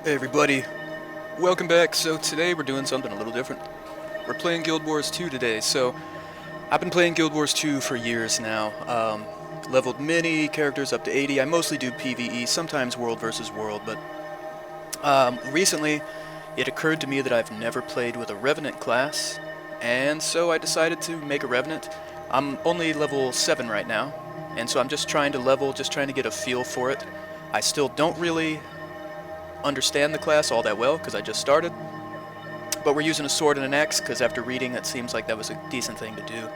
Hey everybody, welcome back. So today we're doing something a little different. We're playing Guild Wars 2 today. So I've been playing Guild Wars 2 for years now. Leveled many characters up to 80. I mostly do PvE, sometimes world versus world, but recently it occurred to me that I've never played with a Revenant class, and so I decided to make a Revenant. I'm only level 7 right now, and so I'm just trying to level, just trying to get a feel for it. I still don't really understand the class all that well because I just started, but we're using a sword and an axe because after reading it seems like that was a decent thing to do.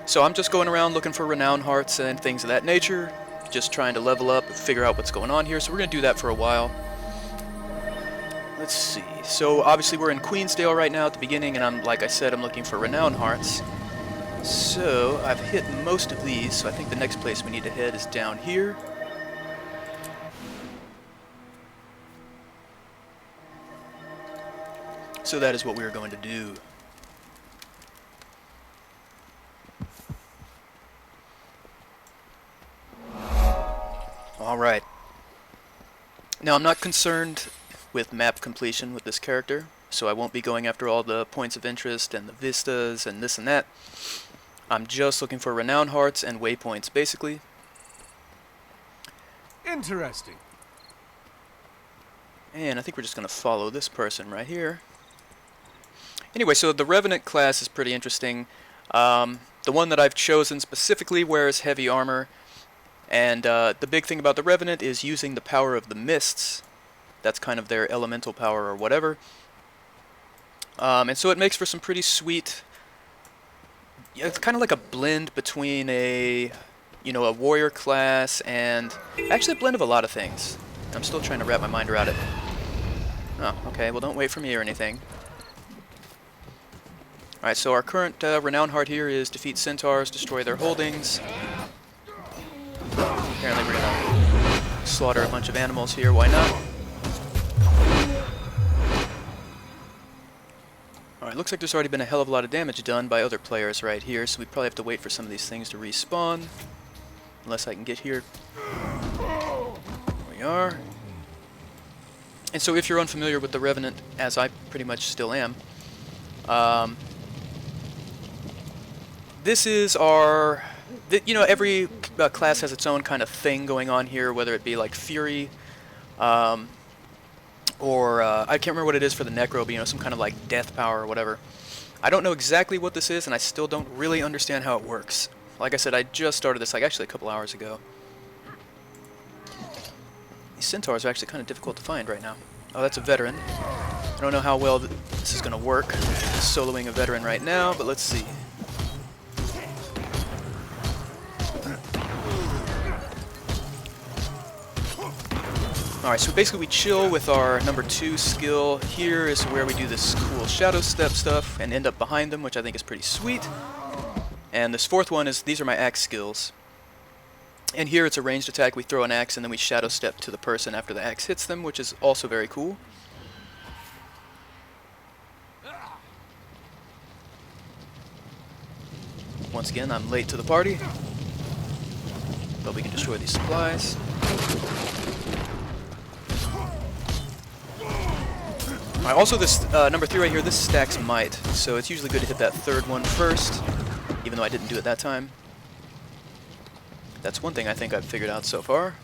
So I'm just going around looking for renown hearts and things of that nature, just trying to level up and figure out what's going on here. So we're going to do that for a while. Let's see. So obviously we're in Queensdale right now at the beginning, and like I said, I'm looking for renown hearts. So I've hit most of these, so I think the next place we need to head is down here. So that is what we are going to do. Alright. Now I'm not concerned with map completion with this character, so I won't be going after all the points of interest and the vistas and this and that. I'm just looking for renown hearts and waypoints, basically. Interesting. And I think we're just going to follow this person right here. Anyway, so the Revenant class is pretty interesting. The one that I've chosen specifically wears heavy armor, and the big thing about the Revenant is using the power of the mists. That's kind of their elemental power or whatever. And so it makes for some pretty sweet... Yeah, it's kind of like a blend between a warrior class and actually a blend of a lot of things. I'm still trying to wrap my mind around it. Oh, okay, well don't wait for me or anything. Alright, so our current renown heart here is defeat centaurs, destroy their holdings. Apparently we're gonna slaughter a bunch of animals here, why not? Alright, looks like there's already been a hell of a lot of damage done by other players right here, so we probably have to wait for some of these things to respawn. Unless I can get here. There we are. And so if you're unfamiliar with the Revenant, as I pretty much still am, this is our... every class has its own kind of thing going on here, whether it be like Fury, or I can't remember what it is for the Necro, but some kind of like death power or whatever. I don't know exactly what this is, and I still don't really understand how it works. Like I said, I just started this actually a couple hours ago. These centaurs are actually kind of difficult to find right now. Oh, that's a veteran. I don't know how well this is going to work, soloing a veteran right now, but let's see. Alright, so basically we chill with our number 2 skill. Here is where we do this cool shadow step stuff and end up behind them, which I think is pretty sweet. And this fourth one is, these are my axe skills. And here it's a ranged attack, we throw an axe and then we shadow step to the person after the axe hits them, which is also very cool. Once again, I'm late to the party, but we can destroy these supplies. Alright, also this number 3 right here, this stacks might, so it's usually good to hit that third one first, even though I didn't do it that time. That's one thing I think I've figured out so far.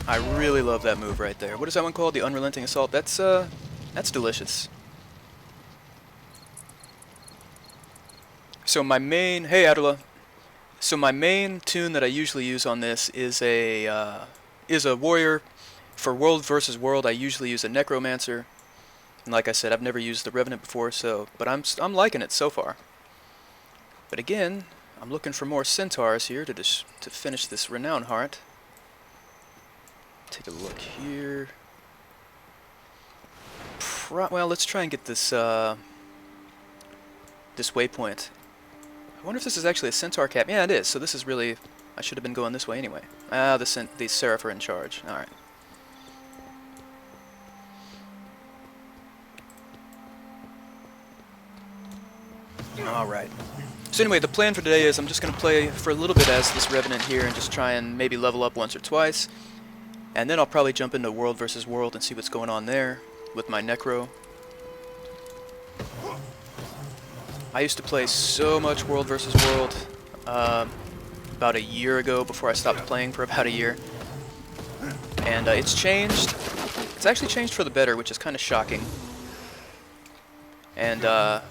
I really love that move right there. What is that one called? The Unrelenting Assault? That's delicious. So my main... Hey, Adela. So my main tune that I usually use on this is a warrior. For world versus world, I usually use a necromancer. And like I said, I've never used the Revenant before, but I'm liking it so far. But again, I'm looking for more centaurs here to finish this renown heart. Take a look here. Well, let's try and get this this waypoint. I wonder if this is actually a centaur cap. Yeah, it is. So this is really... I should have been going this way anyway. Ah, the Seraph are in charge. Alright. Alright. So anyway, the plan for today is I'm just going to play for a little bit as this Revenant here and just try and maybe level up once or twice. And then I'll probably jump into World versus World and see what's going on there with my Necro. I used to play so much World versus World about a year ago before I stopped playing for about a year. And it's changed. It's actually changed for the better, which is kind of shocking. And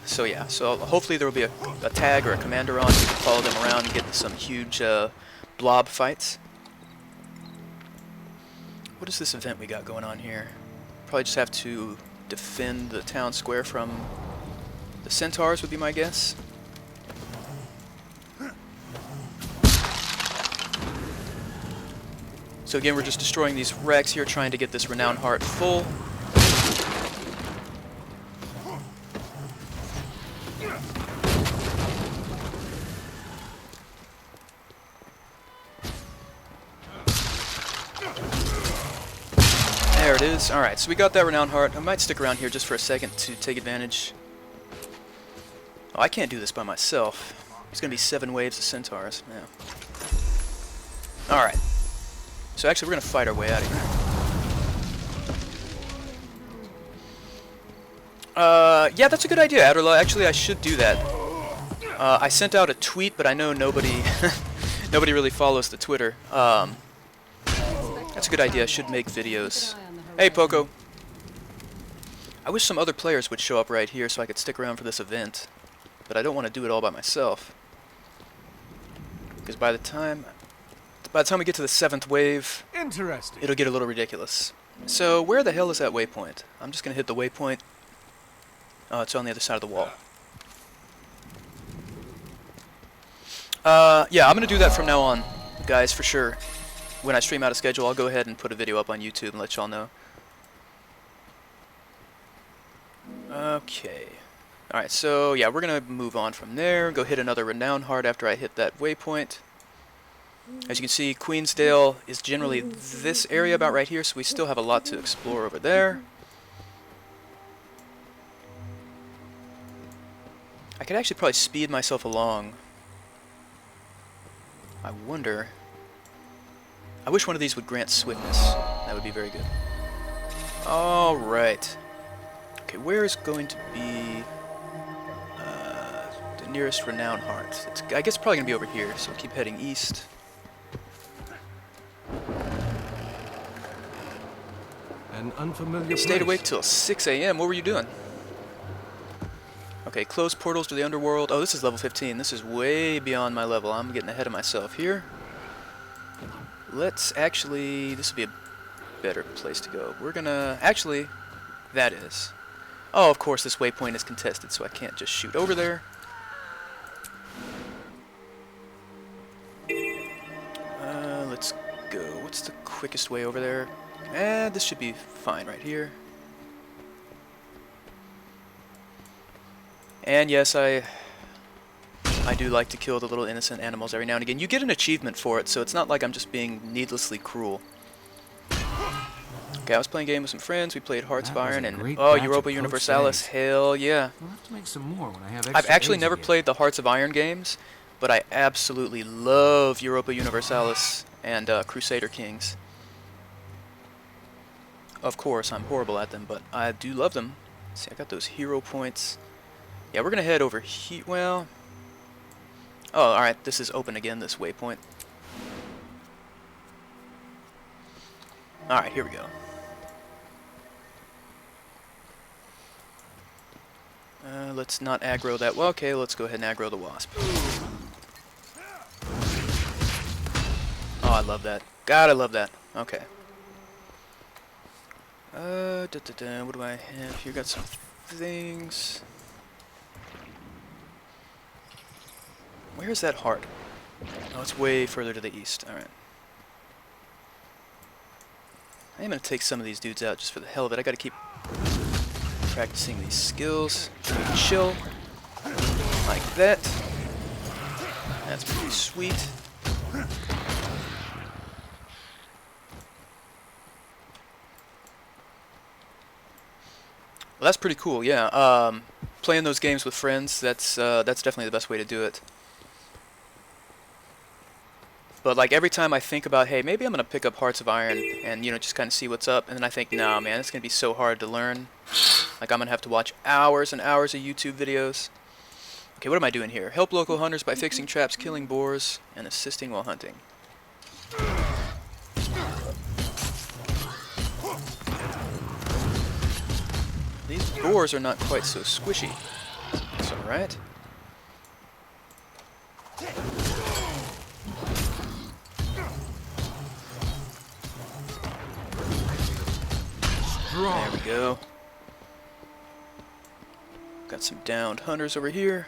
so yeah, so hopefully there will be a tag or a commander on. We can follow them around and get some huge blob fights. What is this event we got going on here? Probably just have to defend the town square from the centaurs would be my guess. So again, we're just destroying these wrecks here, trying to get this Renown Heart full. There it is. Alright, so we got that Renown Heart. I might stick around here just for a second to take advantage. Oh, I can't do this by myself. There's going to be 7 waves of centaurs. Yeah. Alright. So actually, we're going to fight our way out of here. Yeah, that's a good idea, Adderla. Actually, I should do that. I sent out a tweet, but I know nobody nobody really follows the Twitter. That's a good idea. I should make videos. Hey, Poco. I wish some other players would show up right here so I could stick around for this event. But I don't want to do it all by myself. Because by the time we get to the 7th wave, it'll get a little ridiculous. So where the hell is that waypoint? I'm just going to hit the waypoint. Oh, it's on the other side of the wall. Yeah, I'm going to do that from now on, guys, for sure. When I stream out of schedule, I'll go ahead and put a video up on YouTube and let y'all know. Okay. Alright, so yeah, we're going to move on from there. Go hit another Renown Heart after I hit that waypoint. As you can see, Queensdale is generally this area about right here, so we still have a lot to explore over there. I could actually probably speed myself along. I wonder... I wish one of these would grant swiftness. That would be very good. Alright. Okay, where is going to be the nearest Renown Heart? I guess it's probably going to be over here, so we'll keep heading east. An unfamiliar Stayed place. awake till 6 a.m. What were you doing? Okay, close portals to the underworld. Oh, this is level 15. This is way beyond my level. I'm getting ahead of myself here. Let's actually... This would be a better place to go. We're gonna... Actually, that is. Oh, of course, this waypoint is contested, so I can't just shoot over there. Let's go. What's the quickest way over there? This should be fine right here. And yes, I do like to kill the little innocent animals every now and again. You get an achievement for it, so it's not like I'm just being needlessly cruel. Okay, I was playing a game with some friends. We played Hearts of Iron and oh, Europa Universalis. Hell yeah! We'll have to make some more when I have I've actually never played the Hearts of Iron games, but I absolutely love Europa Universalis and Crusader Kings. Of course, I'm horrible at them, but I do love them. Let's see, I got those hero points. Yeah, we're gonna head over here. Well, oh, all right. This is open again. This waypoint. All right, here we go. Let's not aggro that. Well, okay, let's go ahead and aggro the wasp. Oh, I love that. God, I love that. Okay. What do I have here? Got some things. Where's that heart? Oh, it's way further to the east. Alright. I am going to take some of these dudes out just for the hell of it. I got to keep practicing these skills. Chill. Like that. That's pretty sweet. Well, that's pretty cool, yeah. playing those games with friends, that's definitely the best way to do it. But like every time I think about, hey, maybe I'm gonna pick up Hearts of Iron and just kind of see what's up, and then I think, nah, man, it's gonna be so hard to learn. Like I'm gonna have to watch hours and hours of YouTube videos. Okay, what am I doing here? Help local hunters by fixing traps, killing boars, and assisting while hunting. These boars are not quite so squishy. That's alright. There we go. Got some downed hunters over here.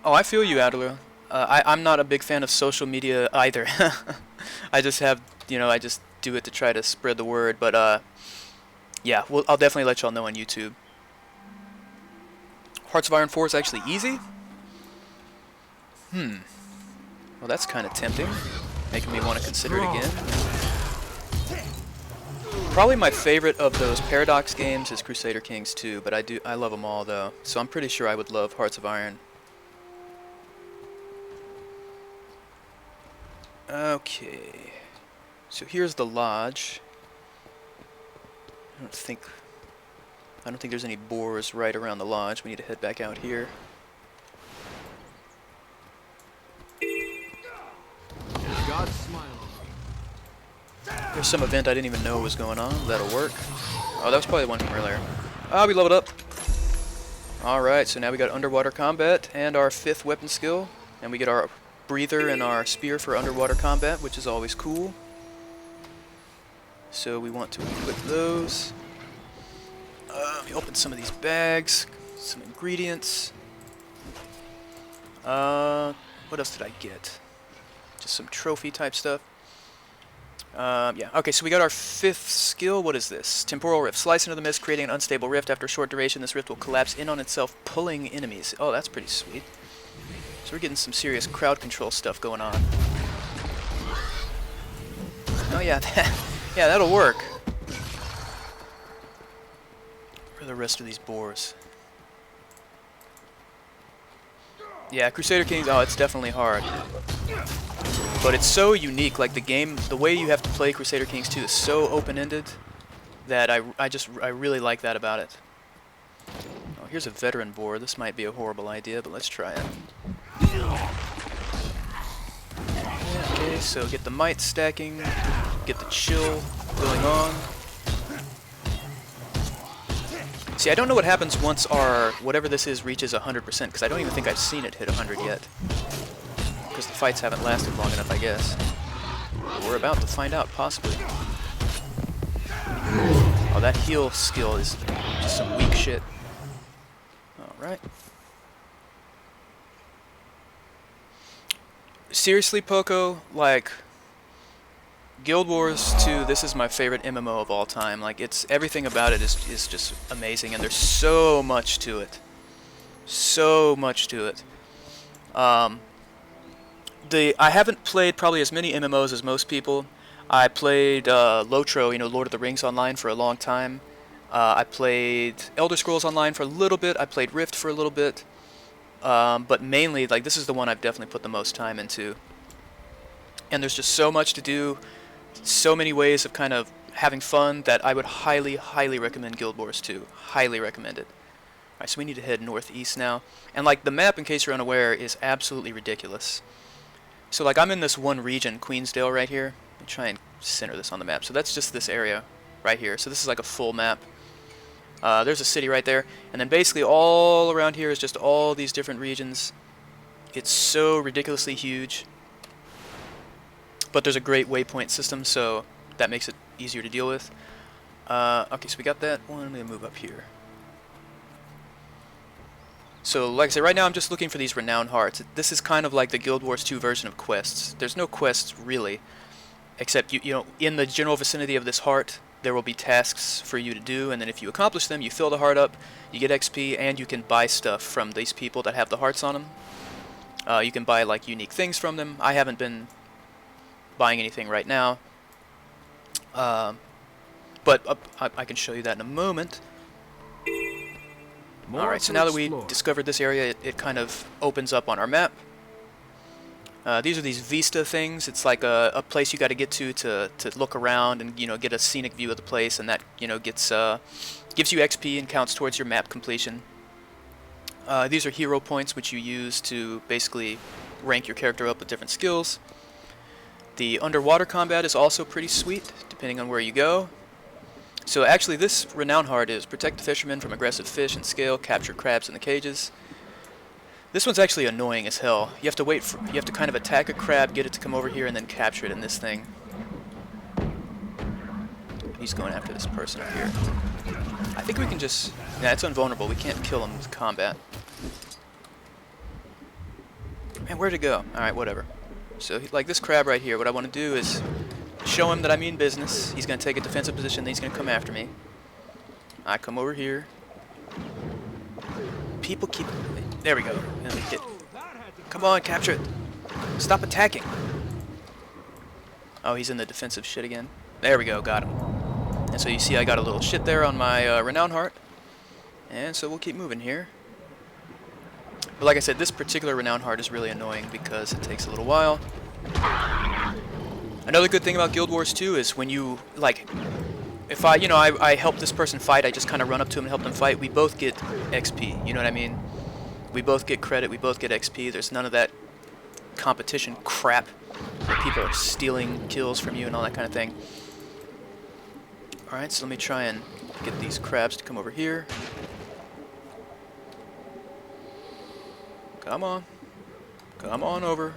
Oh, I feel you, Adler. I'm not a big fan of social media either. I just have, I just do it to try to spread the word. But yeah, I'll definitely let y'all know on YouTube. Hearts of Iron 4 is actually easy? Well, that's kind of tempting. Making me want to consider it again. Probably my favorite of those Paradox games is Crusader Kings 2, but I love them all though. So I'm pretty sure I would love Hearts of Iron. Okay. So here's the lodge. I don't think there's any boars right around the lodge. We need to head back out here. God smile on me. There's some event I didn't even know was going on. That'll work. Oh, that was probably the one from earlier. Ah, we leveled up. Alright, so now we got underwater combat and our 5th weapon skill. And we get our breather and our spear for underwater combat, which is always cool. So we want to equip those. Let me open some of these bags. Some ingredients. What else did I get? Just some trophy type stuff. Yeah, okay, so we got our 5th skill. What is this? Temporal Rift. Slice into the mist, creating an unstable rift. After a short duration, this rift will collapse in on itself, pulling enemies. Oh, that's pretty sweet. So we're getting some serious crowd control stuff going on. Oh yeah, yeah, that'll work. For the rest of these boars. Yeah, Crusader Kings, oh, it's definitely hard. But it's so unique, like the game, the way you have to play Crusader Kings 2 is so open-ended that I really like that about it. Oh, here's a veteran boar. This might be a horrible idea, but let's try it. Okay, so get the might stacking, get the chill going on. See, I don't know what happens once our, whatever this is, reaches 100%, because I don't even think I've seen it hit 100 yet. Because the fights haven't lasted long enough, I guess. But we're about to find out, possibly. Oh, that heal skill is just some weak shit. Alright. Seriously, Poco, like, Guild Wars 2, this is my favorite MMO of all time. Like, it's, everything about it is just amazing, and there's so much to it. So much to it. I haven't played probably as many MMOs as most people. I played Lotro, Lord of the Rings Online for a long time. I played Elder Scrolls Online for a little bit. I played Rift for a little bit. But mainly, like, this is the one I've definitely put the most time into. And there's just so much to do, so many ways of kind of having fun that I would highly, highly recommend Guild Wars 2. Highly recommend it. Alright, so we need to head northeast now. And, like, the map, in case you're unaware, is absolutely ridiculous. So, like, I'm in this one region, Queensdale, right here. Let me try and center this on the map. So that's just this area right here. So this is like a full map. There's a city right there. And then basically all around here is just all these different regions. It's so ridiculously huge. But there's a great waypoint system, so that makes it easier to deal with. Okay, so we got that one. I'm going to move up here. So, like I said, right now I'm just looking for these renowned hearts. This is kind of like the Guild Wars 2 version of quests. There's no quests, really, except, in the general vicinity of this heart, there will be tasks for you to do, and then if you accomplish them, you fill the heart up, you get XP, and you can buy stuff from these people that have the hearts on them. You can buy, like, unique things from them. I haven't been buying anything right now. But I can show you that in a moment. Alright, so now that we discovered this area, it kind of opens up on our map. These are these vista things. It's like a place you got to get to look around and, you know, get a scenic view of the place, and that, you know, gives you XP and counts towards your map completion. These are hero points, which you use to basically rank your character up with different skills. The underwater combat is also pretty sweet, depending on where you go. So actually, this renown heart is protect the fishermen from aggressive fish and scale, capture crabs in the cages. This one's actually annoying as hell. You have to kind of attack a crab, get it to come over here, and then capture it in this thing. He's going after this person up here. I think we can just... Yeah, it's invulnerable. We can't kill him with combat. Man, where'd it go? Alright, whatever. So, like this crab right here, what I want to do is show him that I mean business. He's going to take a defensive position, then he's going to come after me. I come over here. People keep... There we go. Come on, capture it. Stop attacking. Oh, he's in the defensive shit again. There we go, got him. And so you see I got a little shit there on my renown heart. And so we'll keep moving here. But like I said, this particular renown heart is really annoying because it takes a little while. Another good thing about Guild Wars 2 is when you, like, if I help this person fight, I just kind of run up to him and help them fight, we both get XP, you know what I mean? We both get credit, we both get XP, there's none of that competition crap where people are stealing kills from you and all that kind of thing. Alright, so let me try and get these crabs to come over here. Come on. Come on over.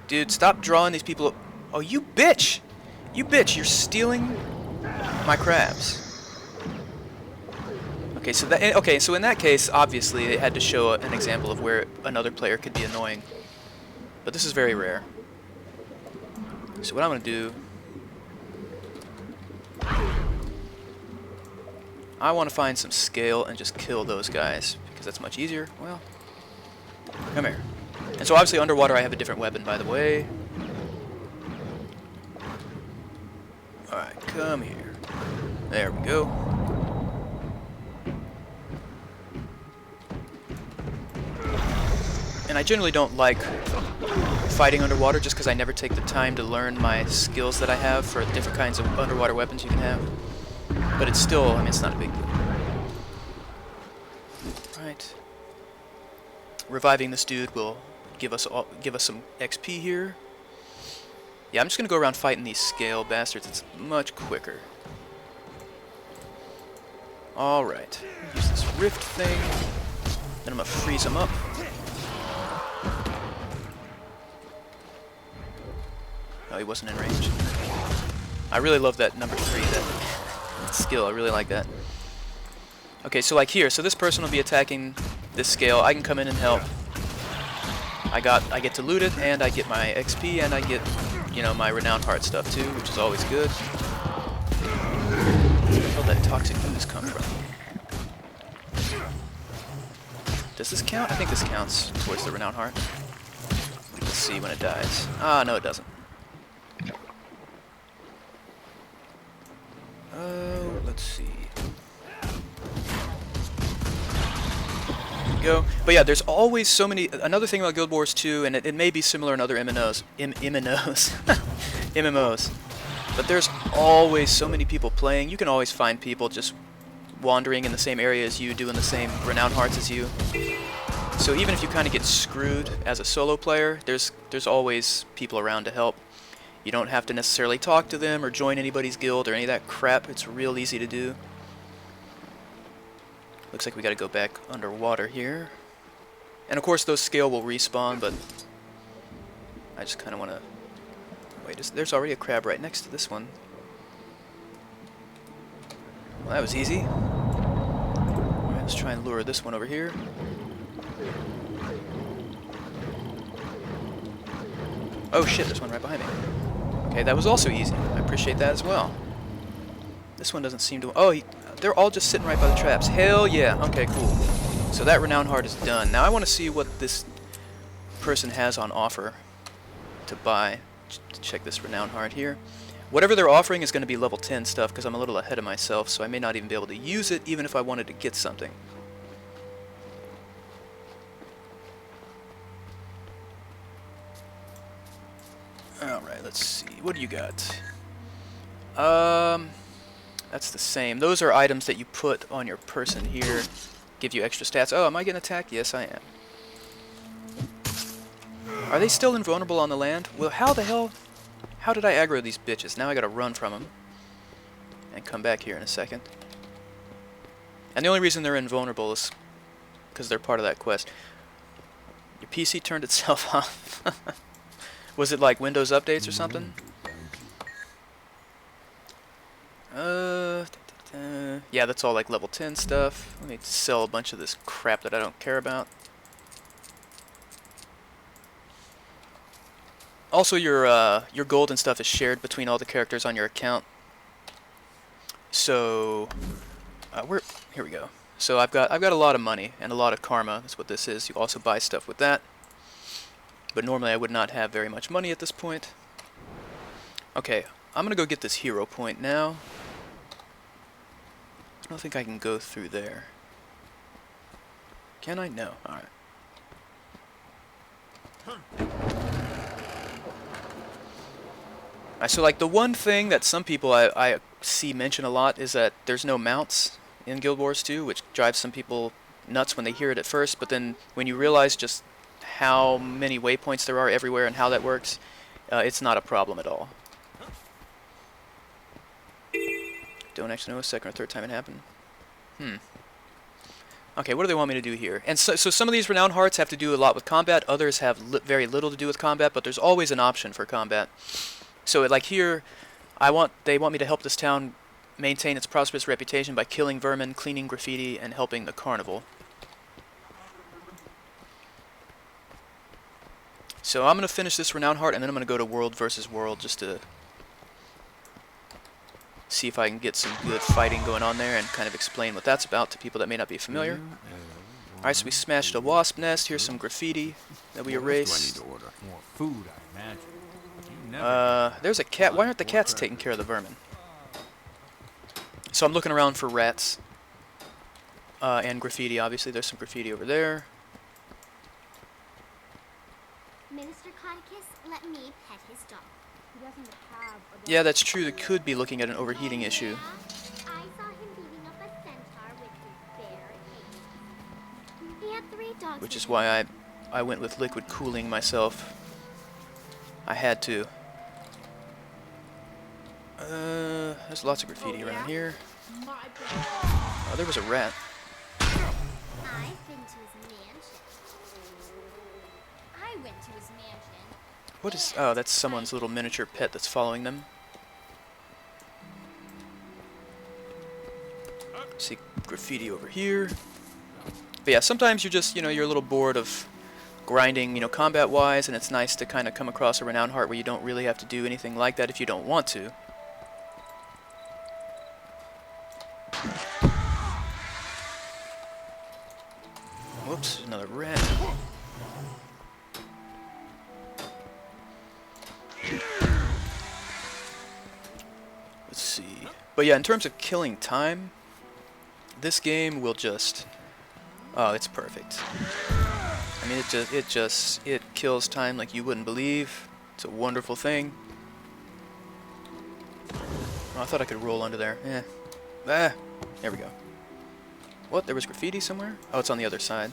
Dude, stop drawing these people. Oh, you bitch! You bitch, you're stealing my crabs. Okay, so in that case, obviously, it had to show an example of where another player could be annoying. But this is very rare. So what I'm going to do... I want to find some scale and just kill those guys, because that's much easier. Well, come here. And so obviously underwater I have a different weapon, by the way. Alright, come here. There we go. And I generally don't like fighting underwater just because I never take the time to learn my skills that I have for the different kinds of underwater weapons you can have. But it's still, I mean, it's not a big deal. Right. Reviving this dude will give us some XP here. Yeah, I'm just gonna go around fighting these scale bastards. It's much quicker. All right. Use this rift thing. Then I'm gonna freeze them up. Oh, he wasn't in range. I really love that number 3, that skill. I really like that. Okay, so like here, so this person will be attacking this scale. I can come in and help. I get to loot it, and I get my XP, and I get, you know, my renowned heart stuff too, which is always good. Where the hell did that toxic ooze come from? Does this count? I think this counts towards the renowned heart. Let's see when it dies. Ah, no, it doesn't. Let's see. Go. But yeah, there's always so many. Another thing about Guild Wars 2, and it may be similar in other MMOs, MMOs, but there's always so many people playing. You can always find people just wandering in the same area as you, doing the same renowned hearts as you. So even if you kind of get screwed as a solo player, there's always people around to help. You don't have to necessarily talk to them or join anybody's guild or any of that crap. It's real easy to do. Looks like we gotta go back underwater here. And of course those scale will respawn, but I just kinda wanna... Wait, there's already a crab right next to this one. Well, that was easy. Alright, let's try and lure this one over here. Oh shit, there's one right behind me. Okay, that was also easy. I appreciate that as well. This one doesn't seem to... Oh, they're all just sitting right by the traps. Hell yeah. Okay, cool. So that renowned heart is done. Now I want to see what this person has on offer to buy. Check this renowned heart here. Whatever they're offering is going to be level 10 stuff because I'm a little ahead of myself, so I may not even be able to use it even if I wanted to get something. Alright, let's see. What do you got? That's the same. Those are items that you put on your person here. Give you extra stats. Oh, am I getting attacked? Yes, I am. Are they still invulnerable on the land? Well, how the hell... How did I aggro these bitches? Now I gotta run from them. And come back here in a second. And the only reason they're invulnerable is because they're part of that quest. Your PC turned itself off. Was it like Windows updates or something? Yeah, that's all like level 10 stuff. Let me sell a bunch of this crap that I don't care about. Also, your gold and stuff is shared between all the characters on your account. So, here we go. So I've got a lot of money and a lot of karma. That's what this is. You also buy stuff with that. But normally I would not have very much money at this point. Okay, I'm gonna go get this hero point now. I don't think I can go through there. Can I? No. Alright. So like the one thing that some people I see mention a lot is that there's no mounts in Guild Wars 2, which drives some people nuts when they hear it at first, but then when you realize just how many waypoints there are everywhere and how that works, it's not a problem at all. Don't actually know a second or third time it happened. Okay, what do they want me to do here? And so some of these renowned hearts have to do a lot with combat, others have very little to do with combat, but there's always an option for combat. So like here, they want me to help this town maintain its prosperous reputation by killing vermin, cleaning graffiti, and helping the carnival. So I'm going to finish this renowned heart, and then I'm going to go to world versus world just to see if I can get some good fighting going on there and kind of explain what that's about to people that may not be familiar. Alright, so we smashed a wasp nest. Here's some graffiti that we erased. More food, I imagine. There's a cat. Why aren't the cats taking care of the vermin? So I'm looking around for rats. And graffiti, obviously. There's some graffiti over there. Minister Conicus, let me pet his dog. He doesn't have a dog. Yeah, that's true. They could be looking at an overheating issue. I saw him beating up a centaur with his bare hands. He had 3 dogs. Which is why I went with liquid cooling myself. I had to. There's lots of graffiti around here. Oh, there was a rat. I've been to his mansion. I went to his mansion. What is... Oh, that's someone's little miniature pet that's following them. See graffiti over here. But yeah, sometimes you're just, you're a little bored of grinding, combat-wise, and it's nice to kind of come across a renowned heart where you don't really have to do anything like that if you don't want to. Whoops, another rat. Let's see. But yeah, in terms of killing time, this game will just... Oh, it's perfect. I mean, it kills time like you wouldn't believe. It's a wonderful thing. Oh, I thought I could roll under there. Eh. Ah, there we go. What? There was graffiti somewhere? Oh, it's on the other side.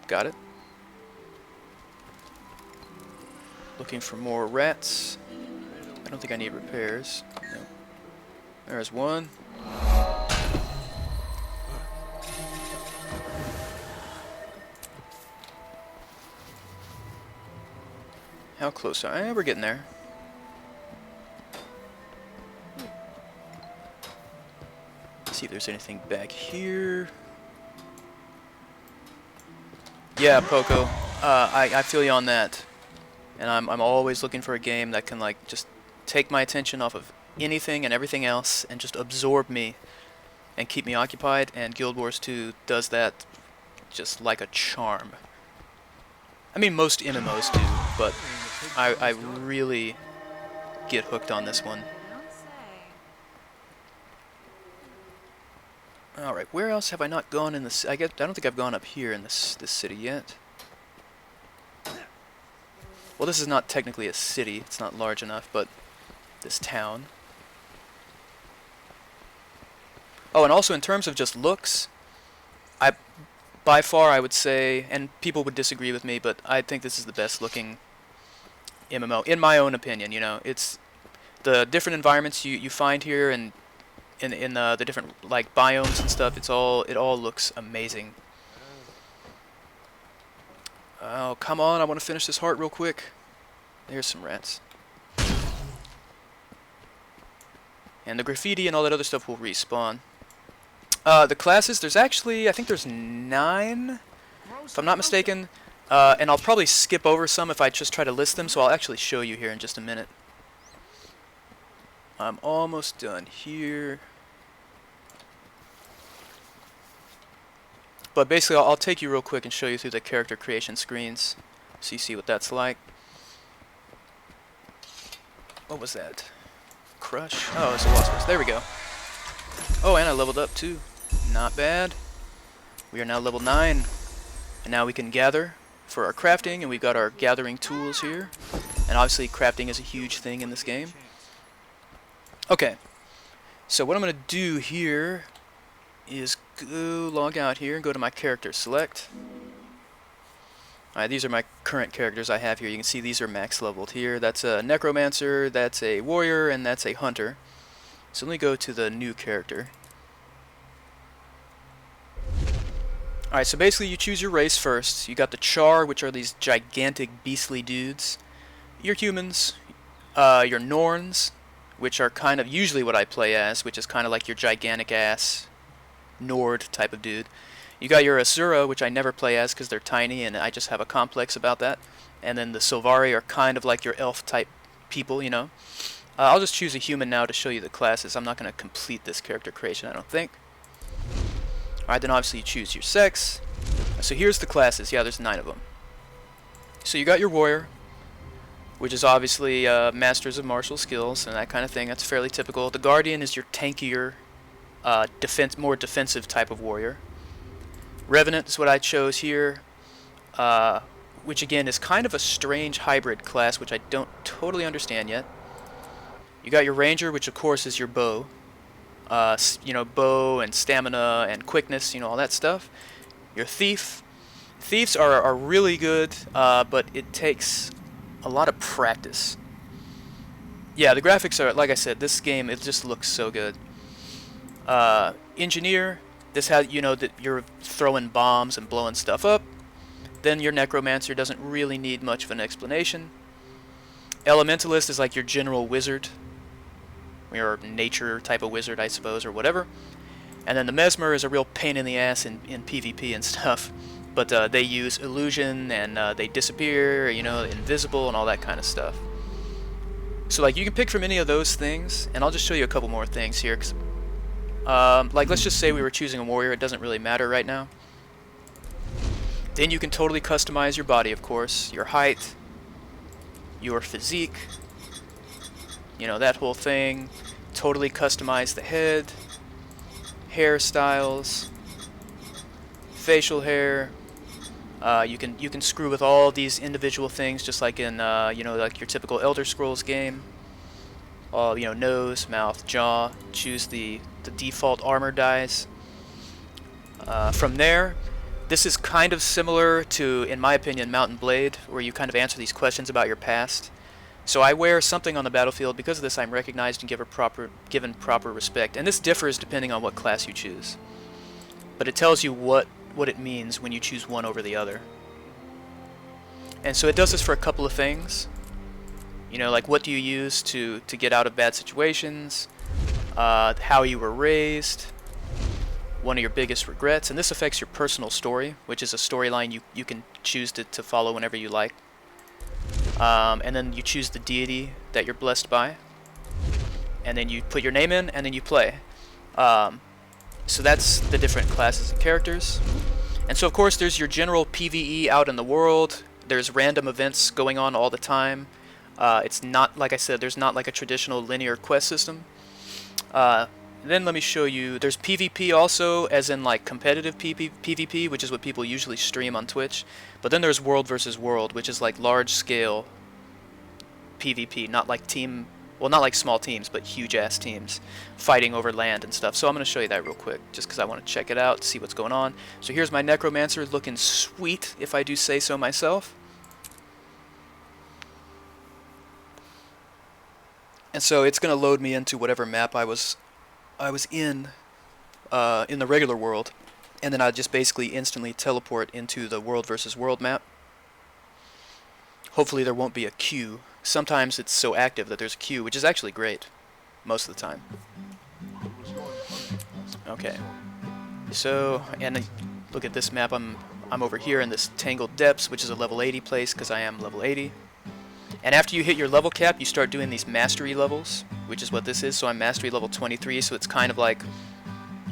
Got it. Looking for more rats. I don't think I need repairs. No. There's one. How close are we? We're getting there. Let's see if there's anything back here. Yeah, Poco. I feel you on that. And I'm always looking for a game that can like just take my attention off of anything and everything else and just absorb me and keep me occupied, and Guild Wars 2 does that just like a charm. I mean, most MMOs do, but I really get hooked on this one. Alright, where else have I not gone in this? I don't think I've gone up here in this city yet. Well, this is not technically a city. It's not large enough, but this town. Oh, and also in terms of just looks, by far I would say, and people would disagree with me, but I think this is the best looking MMO, in my own opinion. You know, it's the different environments you find here, and in the different like biomes and stuff. It all looks amazing. Oh, come on, I want to finish this heart real quick. There's some rats. And the graffiti and all that other stuff will respawn. The classes, there's actually, I think there's 9, if I'm not mistaken. And I'll probably skip over some if I just try to list them, so I'll actually show you here in just a minute. I'm almost done here. But basically, I'll take you real quick and show you through the character creation screens, so you see what that's like. What was that? Crush? Oh, it's a wasp. There we go. Oh, and I leveled up too. Not bad. We are now level 9. And now we can gather for our crafting, and we've got our gathering tools here. And obviously crafting is a huge thing in this game. Okay. So what I'm going to do here is go log out here and go to my character select. Alright, these are my current characters I have here. You can see these are max leveled here. That's a necromancer, that's a warrior, and that's a hunter. So let me go to the new character. Alright, so basically you choose your race first. You got the Char, which are these gigantic beastly dudes. Your humans, your Norns, which are kind of usually what I play as, which is kind of like your gigantic ass Nord type of dude. You got your Asura, which I never play as because they're tiny and I just have a complex about that. And then the Sylvari are kind of like your elf type people, you know. I'll just choose a human now to show you the classes. I'm not going to complete this character creation, I don't think. Alright, then obviously you choose your sex. So here's the classes. Yeah, there's 9 of them. So you got your warrior, which is obviously masters of martial skills and that kind of thing. That's fairly typical. The guardian is your tankier, more defensive type of warrior. Revenant is what I chose here, which again is kind of a strange hybrid class, which I don't totally understand yet. You got your ranger, which of course is your bow. You know, bow and stamina and quickness, you know, all that stuff. Your thief. Thieves are really good, but it takes a lot of practice. Yeah, the graphics are, like I said, this game, it just looks so good. Engineer. This has, you know, that you're throwing bombs and blowing stuff up. Then your necromancer doesn't really need much of an explanation. Elementalist is like your general wizard, or nature type of wizard, I suppose, or whatever. And then the mesmer is a real pain in the ass in PvP and stuff. But they use illusion and they disappear, you know, invisible and all that kind of stuff. So like you can pick from any of those things, and I'll just show you a couple more things here. Like let's just say we were choosing a warrior, it doesn't really matter right now. Then you can totally customize your body, of course, your height, your physique, you know, that whole thing. Totally customize the head, hairstyles, facial hair. You can screw with all these individual things, just like in you know, like your typical Elder Scrolls game. All, you know, nose, mouth, jaw. Choose the default armor dies. From there, this is kind of similar to, in my opinion, Mount and Blade, where you kind of answer these questions about your past. So I wear something on the battlefield. Because of this, I'm recognized and given proper respect. And this differs depending on what class you choose. But it tells you what it means when you choose one over the other. And so it does this for a couple of things. You know, like what do you use to get out of bad situations, how you were raised, one of your biggest regrets, and this affects your personal story, which is a storyline you can choose to follow whenever you like. And then you choose the deity that you're blessed by, and then you put your name in, and then you play. So that's the different classes and characters. And so of course there's your general PvE out in the world. There's random events going on all the time. It's not, like I said, there's not like a traditional linear quest system. And then let me show you, there's PvP also, as in like competitive PvP, which is what people usually stream on Twitch. But then there's world versus world, which is like large scale PvP, not like team, well, not like small teams, but huge ass teams fighting over land and stuff. So I'm going to show you that real quick, just because I want to check it out, see what's going on. So here's my Necromancer looking sweet, if I do say so myself. And so it's going to load me into whatever map I was in the regular world, and then I'd just basically instantly teleport into the world versus world map. Hopefully there won't be a queue. Sometimes it's so active that there's a queue, which is actually great most of the time. Okay, so, and look at this map. I'm over here in this Tangled Depths, which is a level 80 place because I am level 80. And after you hit your level cap, you start doing these mastery levels, which is what this is. So I'm mastery level 23, so it's kind of like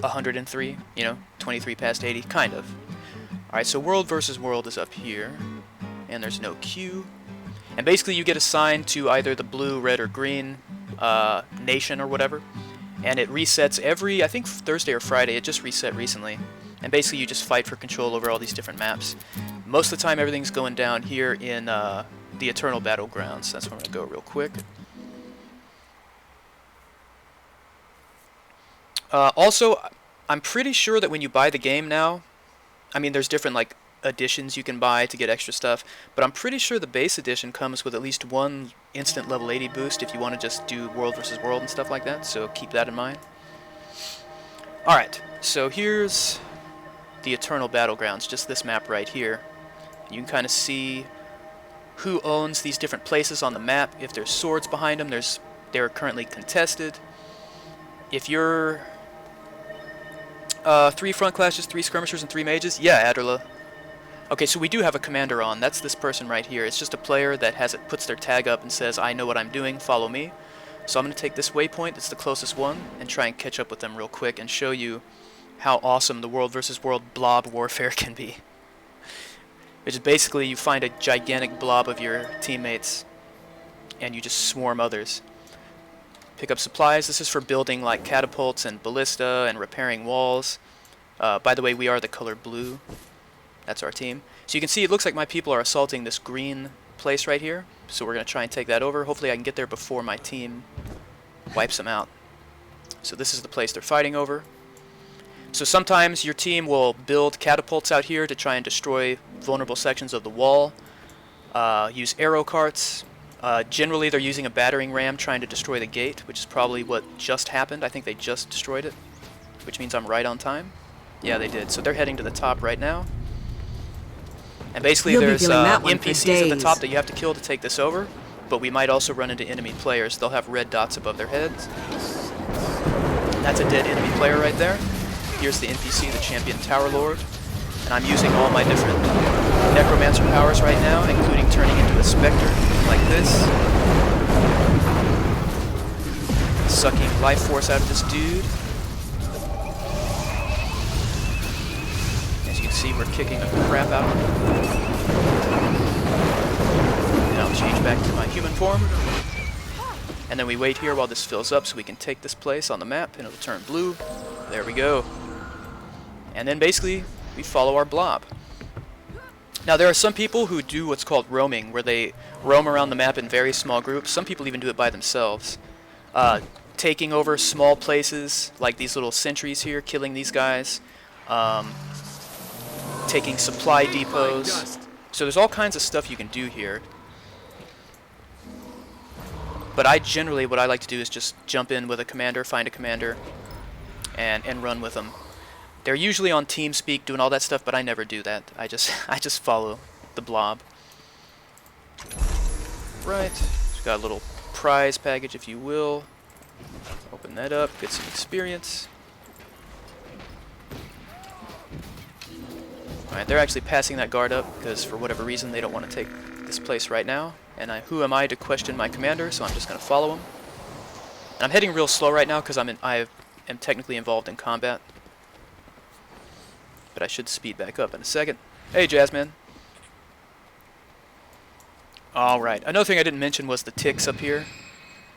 103, you know, 23 past 80, kind of. Alright, so world versus world is up here, and there's no queue. And basically you get assigned to either the blue, red, or green nation or whatever. And it resets every, I think Thursday or Friday, it just reset recently. And basically you just fight for control over all these different maps. Most of the time everything's going down here in the Eternal Battlegrounds. That's where I'm going to go real quick. Also, I'm pretty sure that when you buy the game now, I mean there's different like editions you can buy to get extra stuff, but I'm pretty sure the base edition comes with at least one instant level 80 boost if you want to just do world versus world and stuff like that, so keep that in mind. Alright, so here's the Eternal Battlegrounds, just this map right here. You can kind of see who owns these different places on the map. If there's swords behind them, they're currently contested. If you're 3 front clashes, 3 skirmishers, and 3 mages, yeah, Adderla. Okay, so we do have a commander on. That's this person right here. It's just a player that puts their tag up and says, I know what I'm doing, follow me. So I'm going to take this waypoint, it's the closest one, and try and catch up with them real quick and show you how awesome the world versus world blob warfare can be. Which is basically you find a gigantic blob of your teammates and you just swarm others. Pick up supplies. This is for building like catapults and ballista and repairing walls. By the way, we are the color blue. That's our team. So you can see it looks like my people are assaulting this green place right here. So we're going to try and take that over. Hopefully I can get there before my team wipes them out. So this is the place they're fighting over. So sometimes your team will build catapults out here to try and destroy vulnerable sections of the wall. Use arrow carts. Generally they're using a battering ram trying to destroy the gate, which is probably what just happened. I think they just destroyed it, which means I'm right on time. Yeah, they did. So they're heading to the top right now. And basically there's NPCs at the top that you have to kill to take this over, but we might also run into enemy players. They'll have red dots above their heads. That's a dead enemy player right there. Here's the NPC, the Champion Tower Lord. And I'm using all my different Necromancer powers right now, including turning into a Spectre, like this. Sucking life force out of this dude. As you can see, we're kicking the crap out of him. And I'll change back to my human form. And then we wait here while this fills up so we can take this place on the map, and it'll turn blue. There we go. And then basically, we follow our blob. Now there are some people who do what's called roaming, where they roam around the map in very small groups. Some people even do it by themselves. Taking over small places, like these little sentries here, killing these guys. Taking supply depots. So there's all kinds of stuff you can do here. But what I like to do is just jump in with a commander, find a commander, and run with them. They're usually on TeamSpeak doing all that stuff, but I never do that. I just follow the blob. Right. We've got a little prize package, if you will. Open that up, get some experience. Alright, they're actually passing that guard up, because for whatever reason they don't want to take this place right now. And who am I to question my commander, so I'm just going to follow him. And I'm heading real slow right now, because I am technically involved in combat. But I should speed back up in a second. Hey, Jazzman. Alright, another thing I didn't mention was the ticks up here.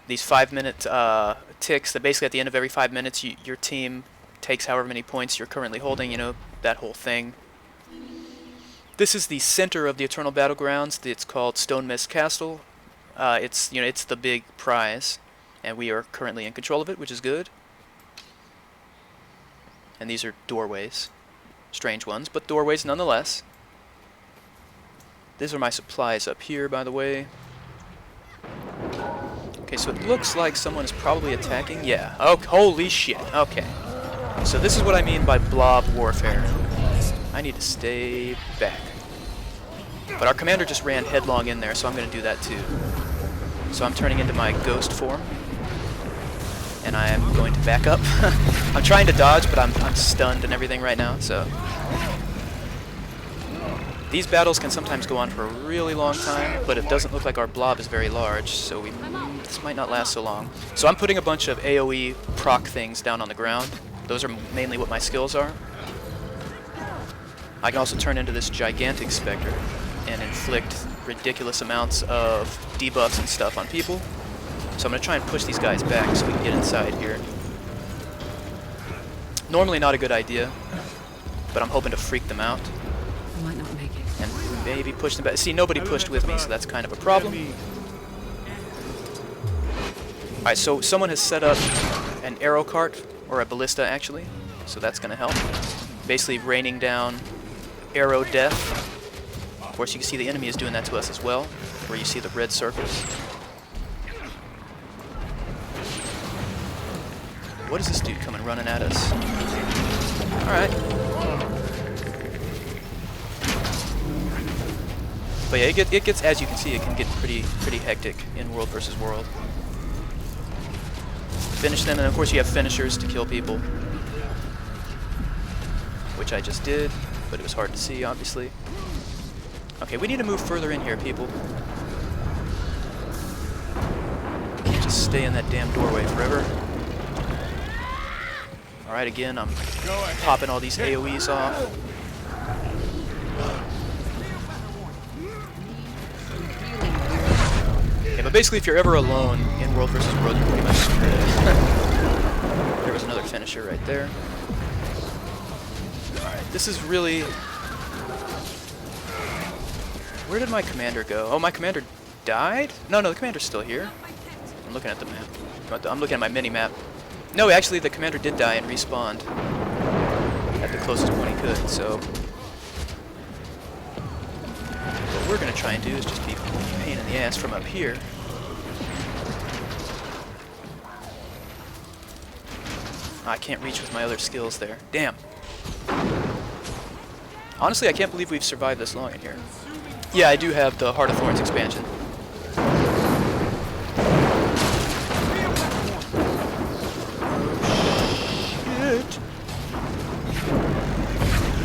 These 5-minute ticks that basically at the end of every 5 minutes your team takes however many points you're currently holding, you know, that whole thing. This is the center of the Eternal Battlegrounds. It's called Stone Mist Castle. It's the big prize, and we are currently in control of it, which is good. And these are doorways. Strange ones, but doorways nonetheless. These are my supplies up here, by the way. Okay, so it looks like someone is probably attacking. Yeah. Oh, holy shit. Okay. So this is what I mean by blob warfare. I need to stay back. But our commander just ran headlong in there, so I'm going to do that too. So I'm turning into my ghost form. And I am going to back up. I'm trying to dodge, but I'm stunned and everything right now, so... These battles can sometimes go on for a really long time, but it doesn't look like our blob is very large, so this might not last so long. So I'm putting a bunch of AoE proc things down on the ground. Those are mainly what my skills are. I can also turn into this gigantic specter and inflict ridiculous amounts of debuffs and stuff on people. So I'm going to try and push these guys back so we can get inside here. Normally not a good idea, but I'm hoping to freak them out. I might not make it. And maybe push them back. See, nobody pushed with me, so that's kind of a problem. Alright, so someone has set up an arrow cart, or a ballista actually, so that's going to help. Basically raining down arrow death. Of course, you can see the enemy is doing that to us as well, where you see the red circles. What is this dude coming running at us? Alright. But yeah, it gets, as you can see, it can get pretty hectic in World versus World. Finish them, and of course you have finishers to kill people. Which I just did, but it was hard to see, obviously. Okay, we need to move further in here, people. Can't just stay in that damn doorway forever. Alright, again, I'm popping all these AoEs off. Yeah, but basically if you're ever alone in World vs. World, you're pretty much screwed. There was another finisher right there. Alright, this is really... Where did my commander go? Oh, my commander died? No, the commander's still here. I'm looking at the map. I'm looking at my mini-map. No, actually, the commander did die and respawned at the closest point he could, so... What we're going to try and do is just be a pain in the ass from up here. I can't reach with my other skills there. Damn. Honestly, I can't believe we've survived this long in here. Yeah, I do have the Heart of Thorns expansion.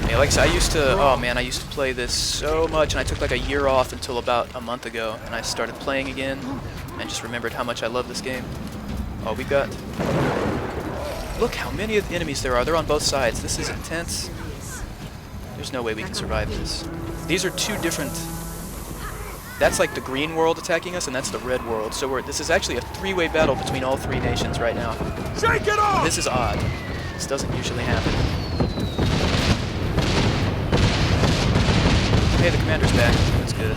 Yeah, like I said, I used to, oh man, I used to play this so much, and I took like a year off until about a month ago, and I started playing again, and just remembered how much I love this game. Oh, we got... Look how many of the enemies there are. They're on both sides. This is intense. There's no way we can survive this. These are two different... That's like the green world attacking us, and that's the red world. So this is actually a three-way battle between all three nations right now. Shake it off! This is odd. This doesn't usually happen. Hey, the commander's back. That's good.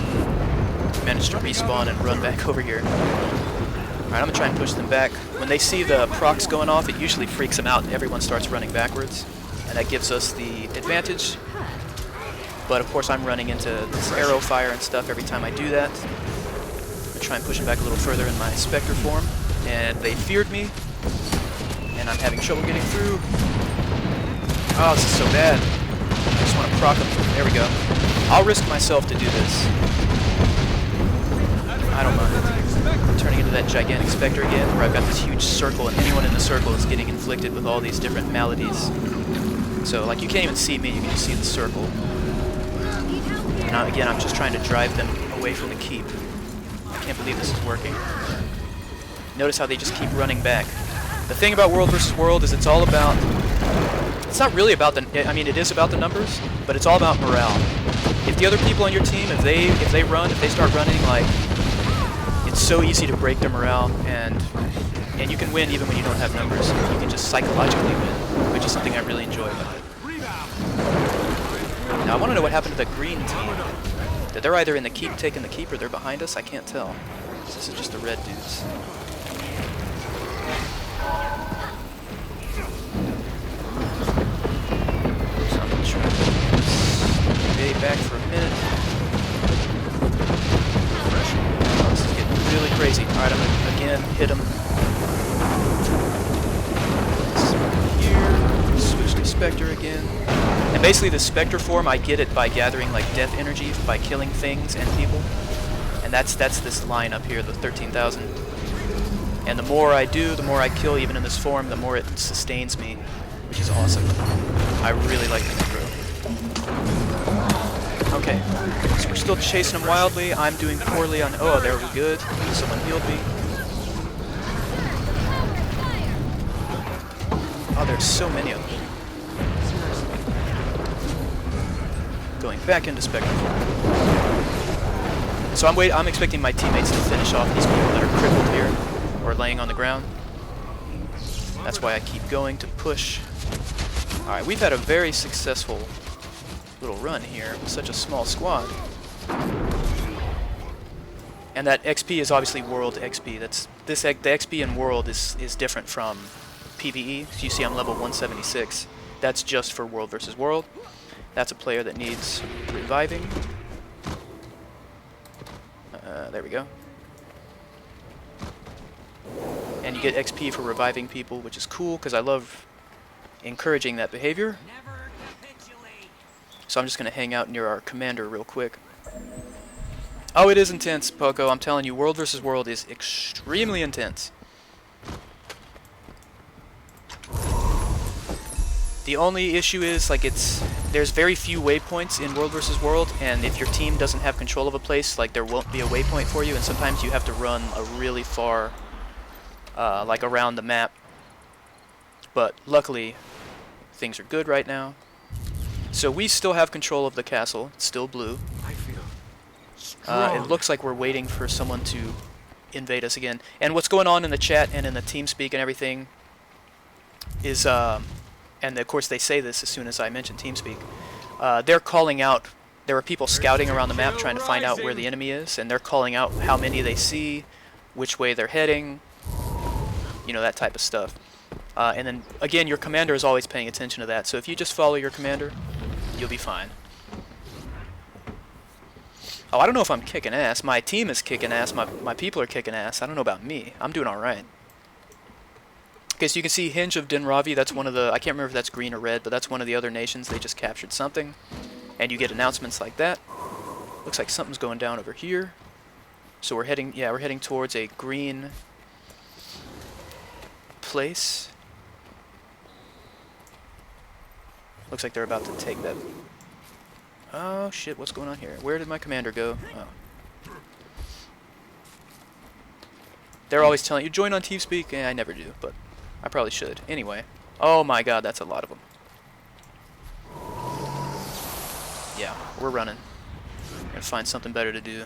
Managed to respawn and run back over here. Alright, I'm gonna try and push them back. When they see the procs going off, it usually freaks them out and everyone starts running backwards. And that gives us the advantage. But of course I'm running into this arrow fire and stuff every time I do that. I'm gonna try and push them back a little further in my Spectre form. And they feared me. And I'm having trouble getting through. Oh, this is so bad. I just want to proc them. There we go. I'll risk myself to do this. I don't mind. I'm turning into that gigantic Spectre again, where I've got this huge circle, and anyone in the circle is getting inflicted with all these different maladies. So, like, you can't even see me, you can just see the circle. And again, I'm just trying to drive them away from the keep. I can't believe this is working. Notice how they just keep running back. The thing about World vs. World is it's all about... It's not really about the... I mean, it is about the numbers, but it's all about morale. If the other people on your team, if they start running, like... It's so easy to break their morale, and And you can win even when you don't have numbers. You can just psychologically win, which is something I really enjoy about it. Now I want to know what happened to the green team. They're either in the keep, taking the keep, or they're behind us. I can't tell. This is just the red dudes. So I'm going to try to stay back for a minute. Oh, this is getting really crazy. Alright, I'm going to again hit him. Here. Switch to Spectre again. And basically the Spectre form, I get it by gathering like death energy by killing things and people. And that's this line up here, the 13,000. And the more I do, the more I kill even in this form, the more it sustains me, which is awesome. I really like the macro. Okay, so we're still chasing them wildly. I'm doing poorly on... Oh, there we good. Someone healed me. Oh, there's so many of them. Going back into Spectre form. So I'm expecting my teammates to finish off these people that are crippled here, or laying on the ground. That's why I keep going to push. Alright, we've had a very successful little run here with such a small squad. And that XP is obviously world XP. The XP in world is different from PvE. So you see I'm level 176. That's just for world versus world. That's a player that needs reviving. There we go. And you get XP for reviving people, which is cool because I love encouraging that behavior. So I'm just going to hang out near our commander real quick. Oh, it is intense, Poco. I'm telling you, world versus world is extremely intense. The only issue is, like, there's very few waypoints in World vs. World, and if your team doesn't have control of a place, like, there won't be a waypoint for you, and sometimes you have to run a really far, like, around the map. But luckily, things are good right now. So we still have control of the castle. It's still blue. I feel strong. It looks like we're waiting for someone to invade us again. And what's going on in the chat and in the TeamSpeak and everything is... and of course they say this as soon as I mention TeamSpeak, they're calling out, there are people scouting around the map trying to find out where the enemy is, and they're calling out how many they see, which way they're heading, you know, that type of stuff. And then, again, your commander is always paying attention to that, so if you just follow your commander, you'll be fine. Oh, I don't know if I'm kicking ass. My team is kicking ass, my people are kicking ass. I don't know about me. I'm doing alright. Okay, so you can see Hinge of Dinravi, that's one of the, I can't remember if that's green or red, but that's one of the other nations. They just captured something. And you get announcements like that. Looks like something's going down over here. So we're heading, yeah, we're heading towards a green place. Looks like they're about to take that. Oh shit, what's going on here? Where did my commander go? Oh. They're always telling you, join on TeamSpeak. I never do, but I probably should. Anyway. Oh my god, that's a lot of them. Yeah, we're running. Gotta find something better to do.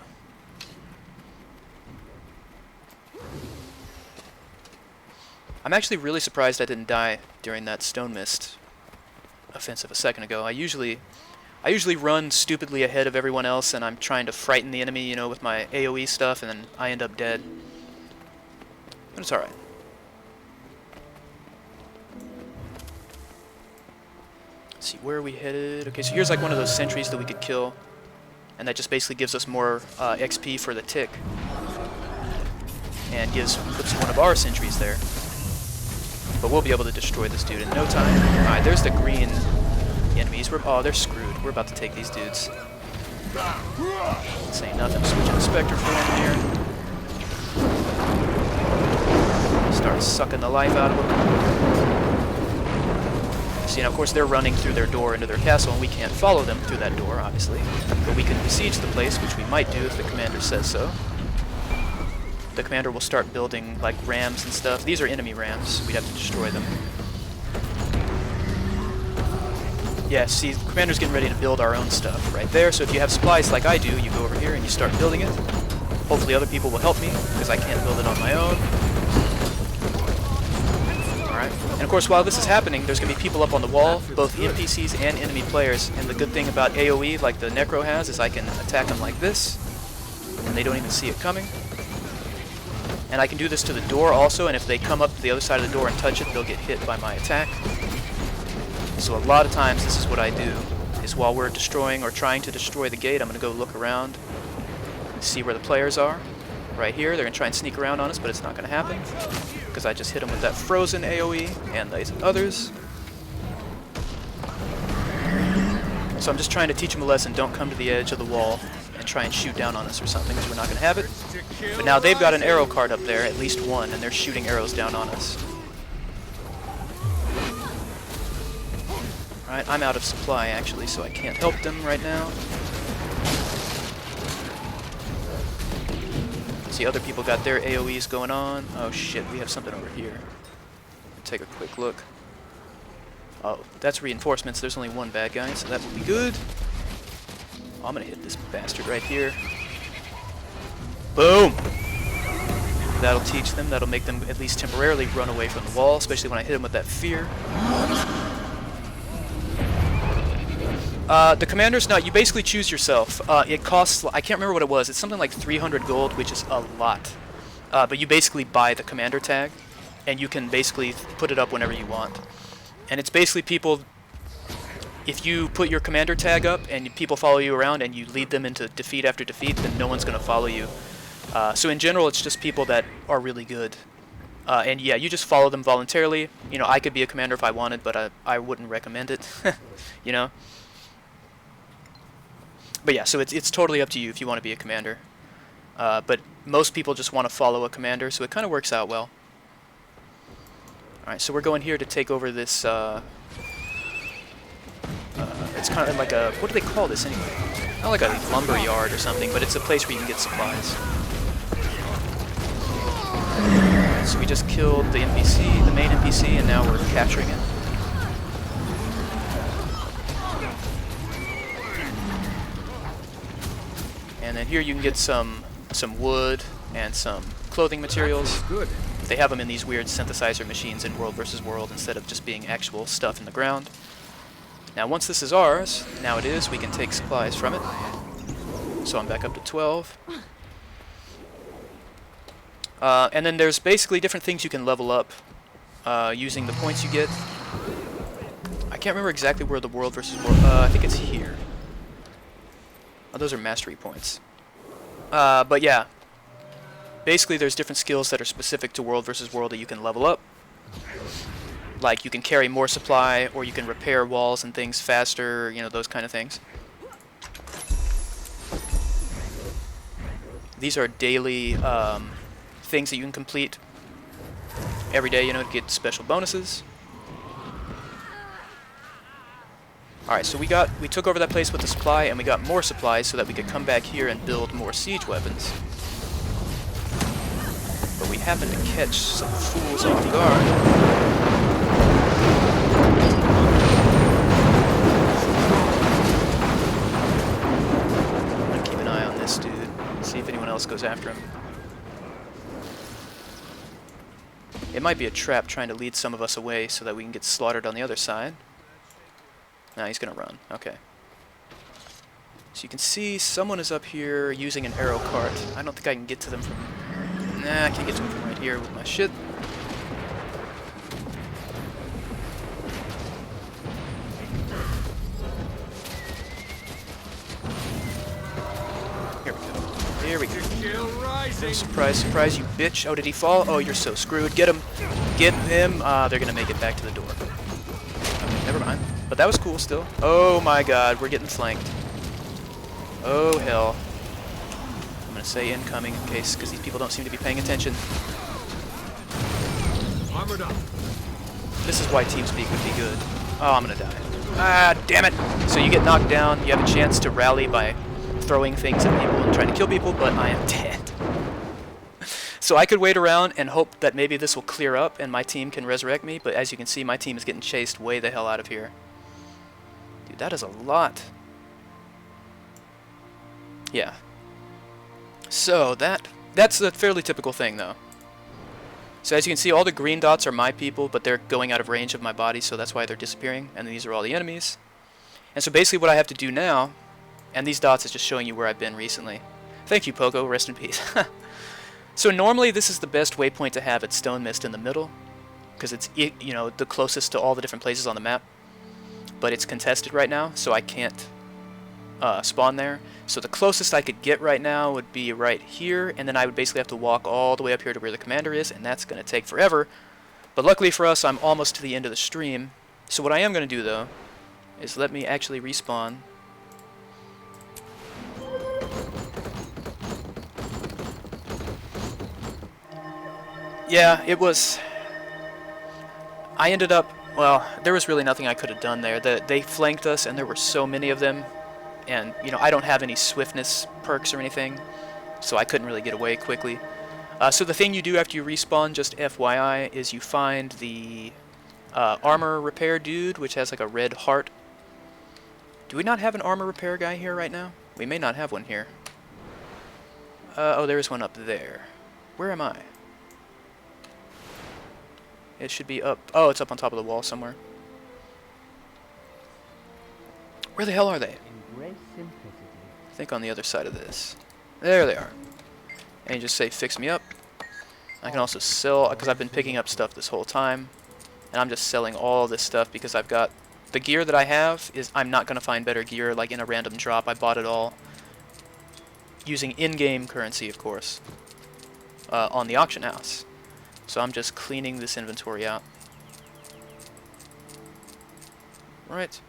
I'm actually really surprised I didn't die during that Stone Mist offensive a second ago. I usually run stupidly ahead of everyone else, and I'm trying to frighten the enemy, you know, with my AoE stuff, and then I end up dead. But it's alright. Let's see, where are we headed? Okay, so here's like one of those sentries that we could kill, and that just basically gives us more XP for the tick, and puts one of our sentries there. But we'll be able to destroy this dude in no time. Alright, there's the green enemies. Oh, they're screwed. We're about to take these dudes. This ain't nothing. Switching to Spectre form here. Start sucking the life out of them. So, you know, of course, they're running through their door into their castle, and we can't follow them through that door, obviously. But we can besiege the place, which we might do if the commander says so. The commander will start building, like, rams and stuff. These are enemy rams. We'd have to destroy them. Yeah, see, the commander's getting ready to build our own stuff right there. So if you have supplies like I do, you go over here and you start building it. Hopefully other people will help me, because I can't build it on my own. Alright, and of course while this is happening, there's going to be people up on the wall, both NPCs and enemy players, and the good thing about AoE, like the Necro has, is I can attack them like this, and they don't even see it coming. And I can do this to the door also, and if they come up to the other side of the door and touch it, they'll get hit by my attack. So a lot of times this is what I do, is while we're destroying or trying to destroy the gate, I'm going to go look around, see where the players are. Right here, they're going to try and sneak around on us, but it's not going to happen, because I just hit them with that frozen AoE, and these others. So I'm just trying to teach them a lesson, don't come to the edge of the wall and try and shoot down on us or something, because we're not going to have it. But now they've got an arrow card up there, at least one, and they're shooting arrows down on us. Alright, I'm out of supply actually, so I can't help them right now. See, other people got their AoEs going on. Oh shit, we have something over here. Take a quick look. Oh, that's reinforcements. There's only one bad guy, so that will be good. Oh, I'm gonna hit this bastard right here. Boom! That'll teach them. That'll make them at least temporarily run away from the wall, especially when I hit them with that fear. The commanders, no, you basically choose yourself. It costs, I can't remember what it was, it's something like 300 gold, which is a lot. But you basically buy the commander tag, and you can basically put it up whenever you want. And it's basically people, if you put your commander tag up and people follow you around and you lead them into defeat after defeat, then no one's going to follow you. So in general, it's just people that are really good. And yeah, you just follow them voluntarily. You know, I could be a commander if I wanted, but I wouldn't recommend it, you know. But yeah, so it's totally up to you if you want to be a commander. But most people just want to follow a commander, so it kind of works out well. Alright, so we're going here to take over this, it's kind of like a, what do they call this anyway? Not like a lumber yard or something, but it's a place where you can get supplies. So we just killed the NPC, the main NPC, and now we're capturing it. And then here you can get some wood and some clothing materials. Good. They have them in these weird synthesizer machines in World vs. World instead of just being actual stuff in the ground. Now once this is ours, now it is, we can take supplies from it. So I'm back up to 12. And then there's basically different things you can level up using the points you get. I can't remember exactly where the World vs. World, I think it's here. Oh, those are mastery points. But yeah, basically there's different skills that are specific to World vs. World that you can level up. Like you can carry more supply, or you can repair walls and things faster, you know, those kind of things. These are daily things that you can complete every day, you know, to get special bonuses. Alright, so we took over that place with the supply, and we got more supplies so that we could come back here and build more siege weapons. But we happened to catch some fools off guard. I'm gonna keep an eye on this dude, see if anyone else goes after him. It might be a trap trying to lead some of us away so that we can get slaughtered on the other side. Nah, he's gonna run. Okay. So you can see someone is up here using an arrow cart. I don't think I can get to them from... Nah, I can't get to them from right here with my shit. Here we go. Here we go. No surprise, surprise, you bitch. Oh, did he fall? Oh, you're so screwed. Get him. Get him. They're gonna make it back to the door. Okay, never mind. But that was cool still. Oh my god, we're getting flanked. Oh hell. I'm gonna say incoming in case, because these people don't seem to be paying attention. Armored up. This is why TeamSpeak would be good. Oh, I'm gonna die. Ah, damn it! So you get knocked down, you have a chance to rally by throwing things at people and trying to kill people, but I am dead. So I could wait around and hope that maybe this will clear up and my team can resurrect me, but as you can see, my team is getting chased way the hell out of here. Dude, that is a lot. Yeah. So that's a fairly typical thing, though. So as you can see, all the green dots are my people, but they're going out of range of my body, so that's why they're disappearing. And then these are all the enemies. And so basically what I have to do now, and these dots is just showing you where I've been recently. Thank you, Pogo. Rest in peace. So normally this is the best waypoint to have at Stone Mist in the middle, because it's, you know, the closest to all the different places on the map. But it's contested right now, so I can't spawn there. So the closest I could get right now would be right here, and then I would basically have to walk all the way up here to where the commander is, and that's going to take forever. But luckily for us, I'm almost to the end of the stream. So what I am going to do, though, is let me actually respawn. Yeah, it was... I ended up... Well, there was really nothing I could have done there. They flanked us, and there were so many of them. And, you know, I don't have any swiftness perks or anything, so I couldn't really get away quickly. So the thing you do after you respawn, just FYI, is you find the armor repair dude, which has like a red heart. Do we not have an armor repair guy here right now? We may not have one here. Oh, there's one up there. Where am I? It should be up. Oh, it's up on top of the wall somewhere. Where the hell are they? I think on the other side of this. There they are. And you just say, fix me up. I can also sell, because I've been picking up stuff this whole time. And I'm just selling all this stuff because I've got... The gear that I have is... I'm not going to find better gear like in a random drop. I bought it all using in-game currency, of course, on the auction house. So I'm just cleaning this inventory out. Right.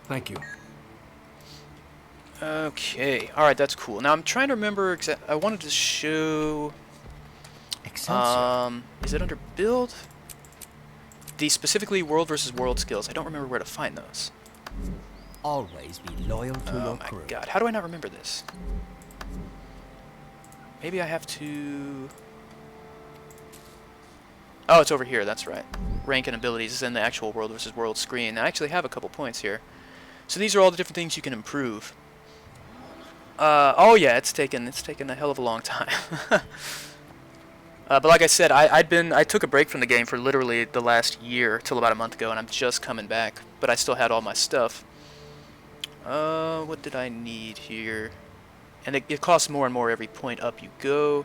Thank you. Okay, alright, that's cool. Now I'm trying to remember I wanted to show... is it under build? The specifically world versus world skills. I don't remember where to find those. Always be loyal to your crew. Oh my god, how do I not remember this? Maybe I have to... Oh, it's over here, that's right. Rank and abilities is in the actual world versus world screen. I actually have a couple points here. So these are all the different things you can improve. Oh yeah, it's taken a hell of a long time. But like I said, I took a break from the game for literally the last year till about a month ago, and I'm just coming back. But I still had all my stuff. What did I need here? And it costs more and more every point up you go.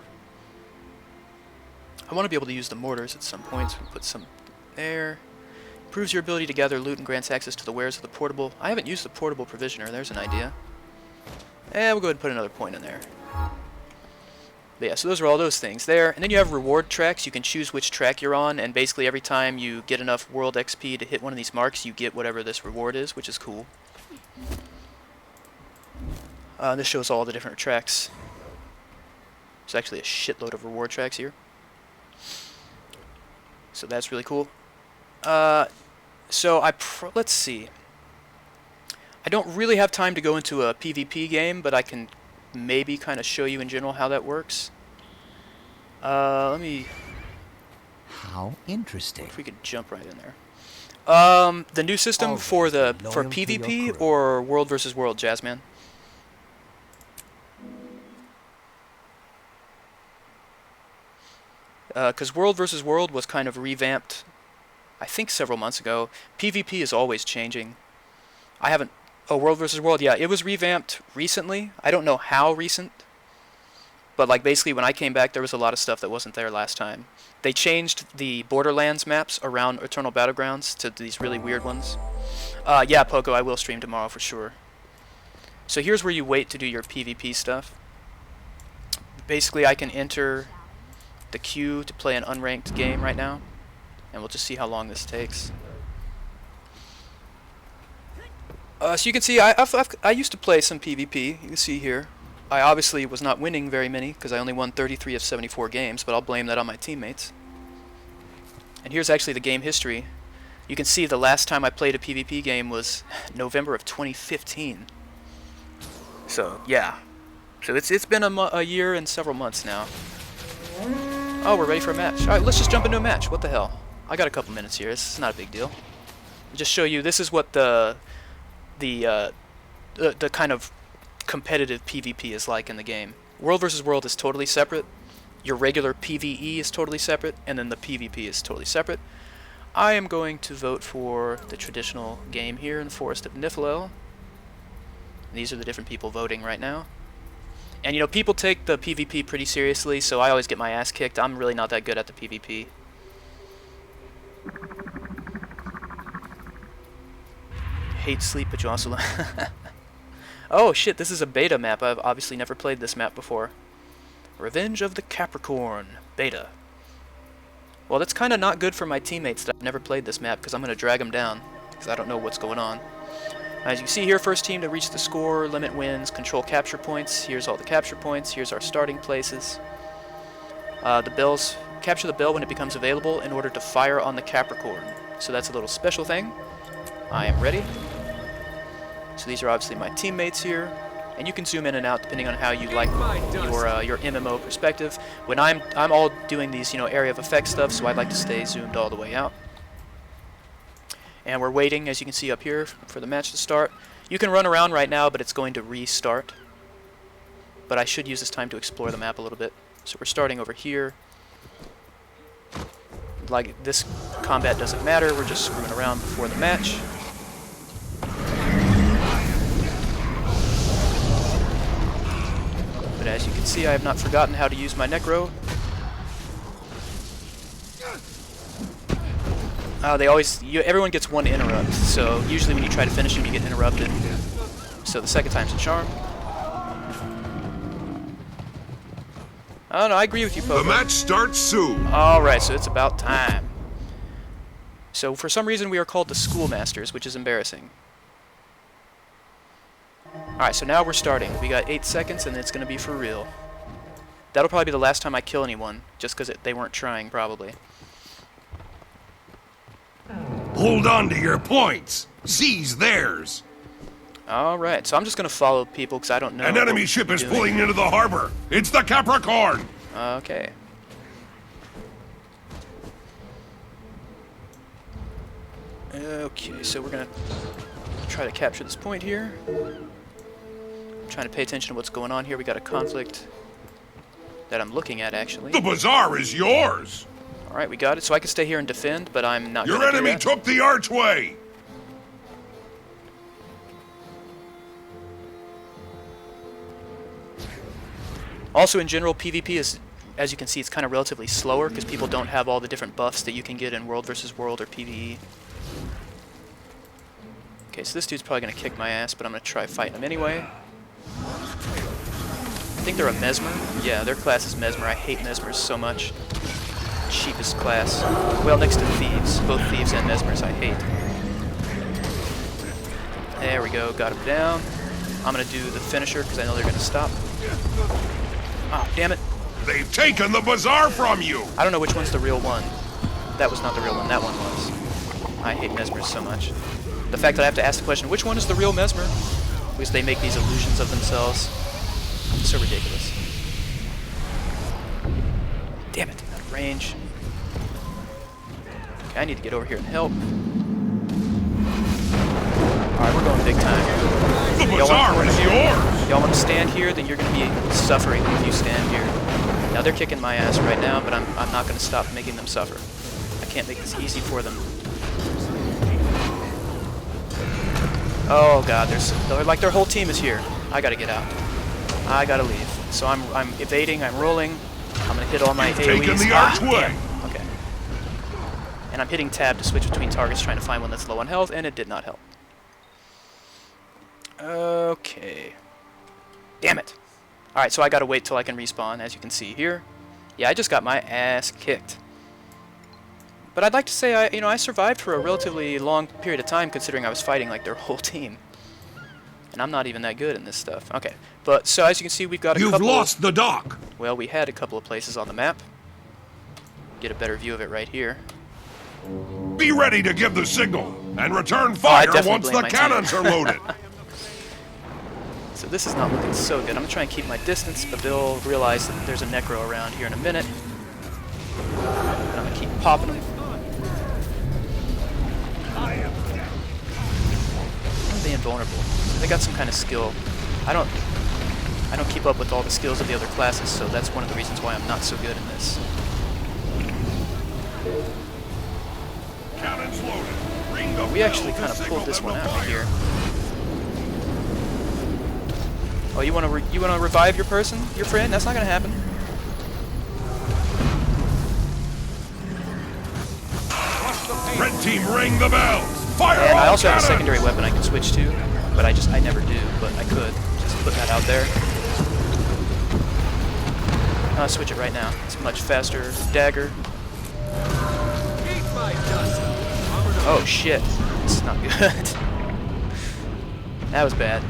I want to be able to use the mortars at some point, so we'll put some there. Improves your ability to gather loot and grants access to the wares of the portable. I haven't used the portable provisioner, there's an idea. And we'll go ahead and put another point in there. But yeah, so those are all those things there. And then you have reward tracks. You can choose which track you're on, and basically every time you get enough world XP to hit one of these marks, you get whatever this reward is, which is cool. This shows all the different tracks. There's actually a shitload of reward tracks here. So that's really cool. So let's see. I don't really have time to go into a PvP game, but I can maybe kind of show you in general how that works. Let me... How interesting. If we could jump right in there. The new system for PvP or World versus World, Jazzman? Because World versus World was kind of revamped, I think several months ago. PvP is always changing. I haven't... Oh, World versus World, yeah, it was revamped recently. I don't know how recent. But like basically when I came back, there was a lot of stuff that wasn't there last time. They changed the Borderlands maps around Eternal Battlegrounds to these really weird ones. Yeah, Poco, I will stream tomorrow for sure. So here's where you wait to do your PvP stuff. Basically, I can enter the queue to play an unranked game right now, and we'll just see how long this takes. So you can see I used to play some PvP. You can see here. I obviously was not winning very many because I only won 33 of 74 games, but I'll blame that on my teammates. And here's actually the game history. You can see the last time I played a PvP game was November of 2015. So yeah, so it's been a year and several months now. Oh, we're ready for a match. All right, let's just jump into a match. What the hell? I got a couple minutes here. This is not a big deal. I'll just show you. This is what the kind of competitive PvP is like in the game. World versus World is totally separate. your regular PvE is totally separate, and then the PvP is totally separate. I am going to vote for the traditional game here in the Forest of Niflhel. These are the different people voting right now. And you know, people take the PvP pretty seriously, so I always get my ass kicked. I'm really not that good at the PvP. Hate sleep, but you also... Oh shit, this is a beta map. I've obviously never played this map before. Revenge of the Capricorn, beta. Well, that's kind of not good for my teammates that I've never played this map, because I'm going to drag them down, because I don't know what's going on. As you can see here, first team to reach the score, limit wins, control capture points. Here's all the capture points. Here's our starting places. The bells, capture the bell when it becomes available in order to fire on the Capricorn. So that's a little special thing. I am ready. So these are obviously my teammates here, and you can zoom in and out depending on how you like your MMO perspective. When I'm all doing these, you know, area of effect stuff, so I'd like to stay zoomed all the way out. And we're waiting, as you can see up here, for the match to start. You can run around right now, but it's going to restart. But I should use this time to explore the map a little bit. So we're starting over here. Like, this combat doesn't matter, we're just screwing around before the match. But as you can see, I have not forgotten how to use my Necro. Everyone gets one interrupt, so usually when you try to finish him, you get interrupted. So the second time's a charm. Oh no, I agree with you, Pogo. The match starts soon. Alright, so it's about time. So for some reason we are called the Schoolmasters, which is embarrassing. Alright, so now we're starting. We got 8 seconds and it's going to be for real. That'll probably be the last time I kill anyone, just because they weren't trying, probably. Hold on to your points. Seize theirs. Alright, so I'm just going to follow people because I don't know. An enemy ship is pulling into the harbor. It's the Capricorn. Okay. Okay, so we're going to try to capture this point here. I'm trying to pay attention to what's going on here. We got a conflict that I'm looking at, actually. The bazaar is yours. Alright, we got it. So I can stay here and defend, but I'm not going to Your do enemy that. took the archway. Also, in general, PvP is, as you can see, it's kind of relatively slower because people don't have all the different buffs that you can get in World vs. World or PvE. Okay, so this dude's probably going to kick my ass, but I'm going to try fighting him anyway. I think they're a Mesmer. Yeah, their class is Mesmer. I hate Mesmers so much. Cheapest class. Well, next to Thieves. Both Thieves and Mesmers I hate. There we go, got him down. I'm going to do the finisher because I know they're going to stop. Oh, damn it. They've taken the bazaar from you. I don't know which one's the real one. That was not the real one, that one was. I hate Mesmers so much. The fact that I have to ask the question, which one is the real Mesmer? Because they make these illusions of themselves. It's so ridiculous. Damn it, out of range. Okay, I need to get over here and help. Alright, we're going big time. The bazaar is yours. Y'all want to stand here, then you're going to be suffering if you stand here. Now they're kicking my ass right now, but I'm not going to stop making them suffer. I can't make this easy for them. Oh god, they're like their whole team is here. I gotta get out. I gotta leave. So I'm evading, I'm rolling. I'm gonna hit all my AoEs. Taken the archway. Okay. And I'm hitting tab to switch between targets, trying to find one that's low on health, and it did not help. Okay. Damn it. Alright, so I gotta wait till I can respawn, as you can see here. Yeah, I just got my ass kicked. But I'd like to say I survived for a relatively long period of time, considering I was fighting like their whole team. And I'm not even that good in this stuff. Okay, but so as you can see, we've got a couple... You've lost the dock. Well, we had a couple of places on the map. Get a better view of it right here. Be ready to give the signal and return fire once the cannons are loaded. So this is not looking so good. I'm gonna try and keep my distance, but they'll realize that there's a Necro around here in a minute. And I'm gonna keep popping them. Are they invulnerable? They got some kind of skill. I I don't keep up with all the skills of the other classes, so that's one of the reasons why I'm not so good in this. Cannons loaded. Ring the We bell actually to kind of signal pulled this them one to out right fire. here. Oh, you want to revive your person, your friend? That's not gonna happen. Red team, ring the bells. Fire And I all also have a cannons. secondary weapon I can switch to, but I never do, but I could. Just put that out there. I'll switch it right now. It's much faster. Dagger. Oh shit. This is not good. That was bad.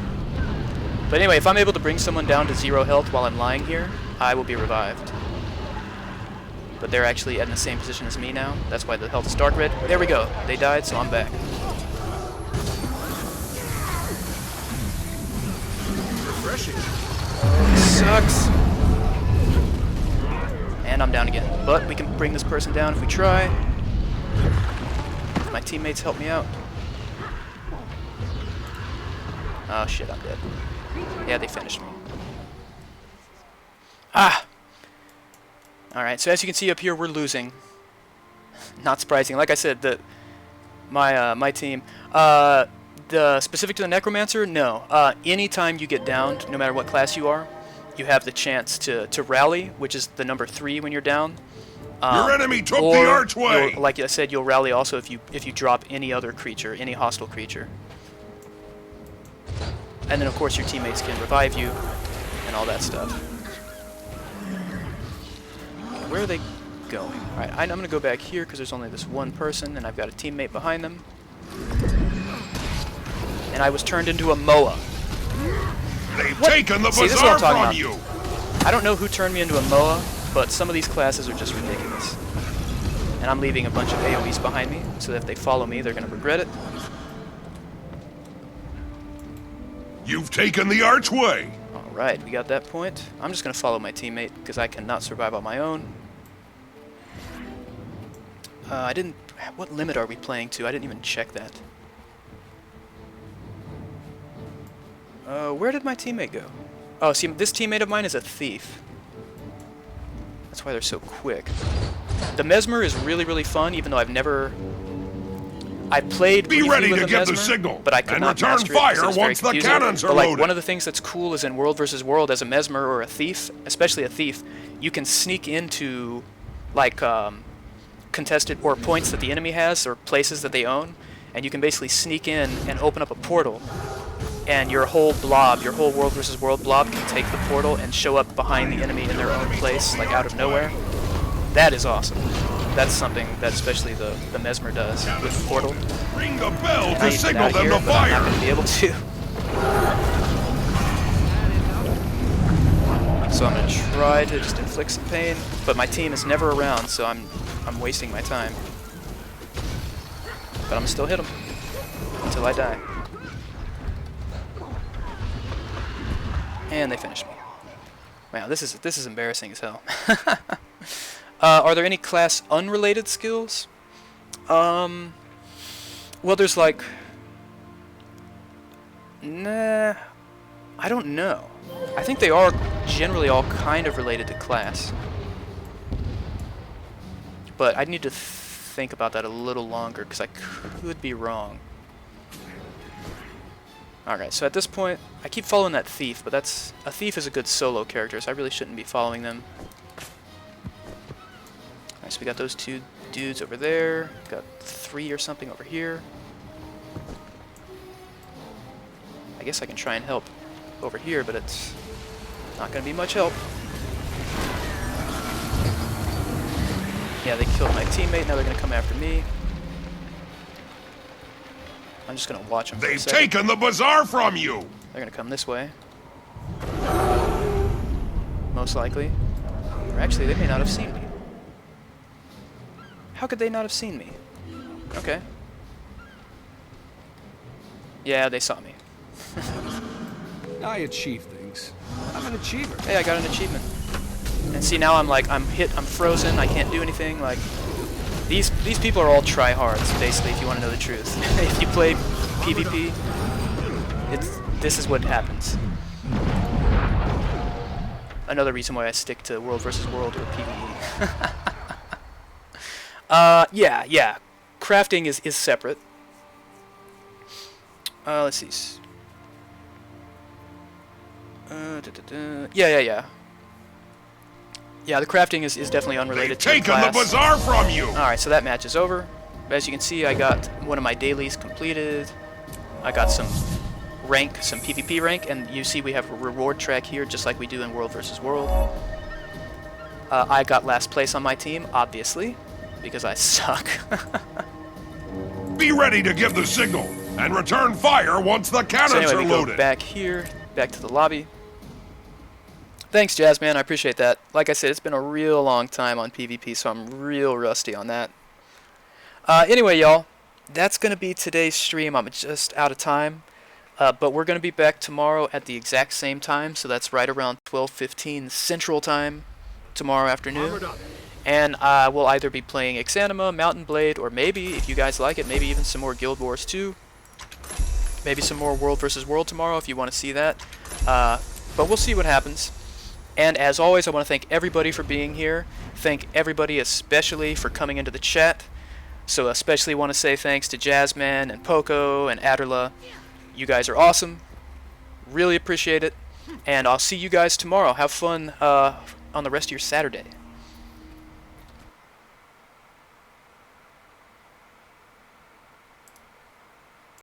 But anyway, if I'm able to bring someone down to 0 health while I'm lying here, I will be revived. But they're actually in the same position as me now. That's why the health is dark red. There we go. They died, so I'm back. Refreshing. Sucks. And I'm down again. But we can bring this person down if we try. My teammates help me out. Oh shit, I'm dead. Yeah, they finished me. Ah! Alright, so as you can see up here, we're losing. Not surprising. Like I said, my team, specific to the Necromancer, no. Anytime you get downed, no matter what class you are, you have the chance to rally, which is the number 3 when you're down. Your enemy took the Or archway. like I said, you'll rally also if you drop any other creature, any hostile creature. And then of course your teammates can revive you and all that stuff. Okay, where are they going? Alright, I'm going to go back here because there's only this one person and I've got a teammate behind them. And I was turned into a Moa. They've What? taken the See, this is what bazaar I'm talking from about. you. I don't know who turned me into a Moa, but some of these classes are just ridiculous. And I'm leaving a bunch of AoEs behind me, so that if they follow me, they're going to regret it. You've taken the archway. Alright, we got that point. I'm just going to follow my teammate, because I cannot survive on my own. What limit are we playing to? I didn't even check that. Where did my teammate go? Oh, see, this teammate of mine is a thief. That's why they're so quick. The Mesmer is really, really fun, even though I played Be briefly ready with to the give the Mesmer, signal but I could and not return master it 'cause fire it was very once the confusing. cannons are But like, loaded. one of the things that's cool is in World versus World, as a Mesmer or a thief, especially a thief, you can sneak into like contested or points that the enemy has or places that they own, and you can basically sneak in and open up a portal. And your whole blob, your whole World versus World blob can take the portal and show up behind the enemy in their own place, like out of nowhere. That is awesome. That's something that especially the Mesmer does with the portal. Ring the bell I to need to get signal out of them here, to but I'm not fire. going to be able to. So I'm going to try to just inflict some pain, but my team is never around, so I'm wasting my time. But I'm going to still hit them until I die. And they finished me. Wow, this is embarrassing as hell. Are there any class unrelated skills? Well, there's like... Nah, I don't know. I think they are generally all kind of related to class. But I need to think about that a little longer, because I could be wrong. Alright, so at this point, I keep following that thief, but a thief is a good solo character, so I really shouldn't be following them. Alright, so we got those 2 dudes over there, got 3 or something over here. I guess I can try and help over here, but it's not going to be much help. Yeah, they killed my teammate, now they're going to come after me. I'm just going to watch them for a They've second. taken the bazaar from you. They're going to come this way. Most likely. Or actually, they may not have seen me. How could they not have seen me? Okay. Yeah, they saw me. I achieve things. I'm an achiever. Hey, I got an achievement. And see, now I'm hit, I'm frozen, I can't do anything, like... These people are all tryhards, basically, if you want to know the truth. If you play PvP, this is what happens. another reason why I stick to World versus World or PvE. Yeah. Crafting is separate. Let's see. Yeah. Yeah, the crafting is definitely unrelated to the taken class. the bazaar from you! Alright, so that match is over. As you can see, I got one of my dailies completed. I got some rank, some PvP rank, and you see we have a reward track here, just like we do in World vs. World. I got last place on my team, obviously, because I suck. Be ready to give the signal, and return fire once the cannons So anyway, are we go loaded. back here, back to the lobby. Thanks, Jazzman, I appreciate that. Like I said, it's been a real long time on PvP, so I'm real rusty on that. Anyway, y'all, that's going to be today's stream. I'm just out of time. But we're going to be back tomorrow at the exact same time, so that's right around 12:15 Central Time tomorrow afternoon. And we'll either be playing Exanima, Mountain Blade, or maybe, if you guys like it, maybe even some more Guild Wars 2. Maybe some more World vs. World tomorrow if you want to see that. But we'll see what happens. And as always, I want to thank everybody for being here. Thank everybody especially for coming into the chat. So especially want to say thanks to Jazzman and Poco and Adderla. You guys are awesome. Really appreciate it. And I'll see you guys tomorrow. Have fun on the rest of your Saturday.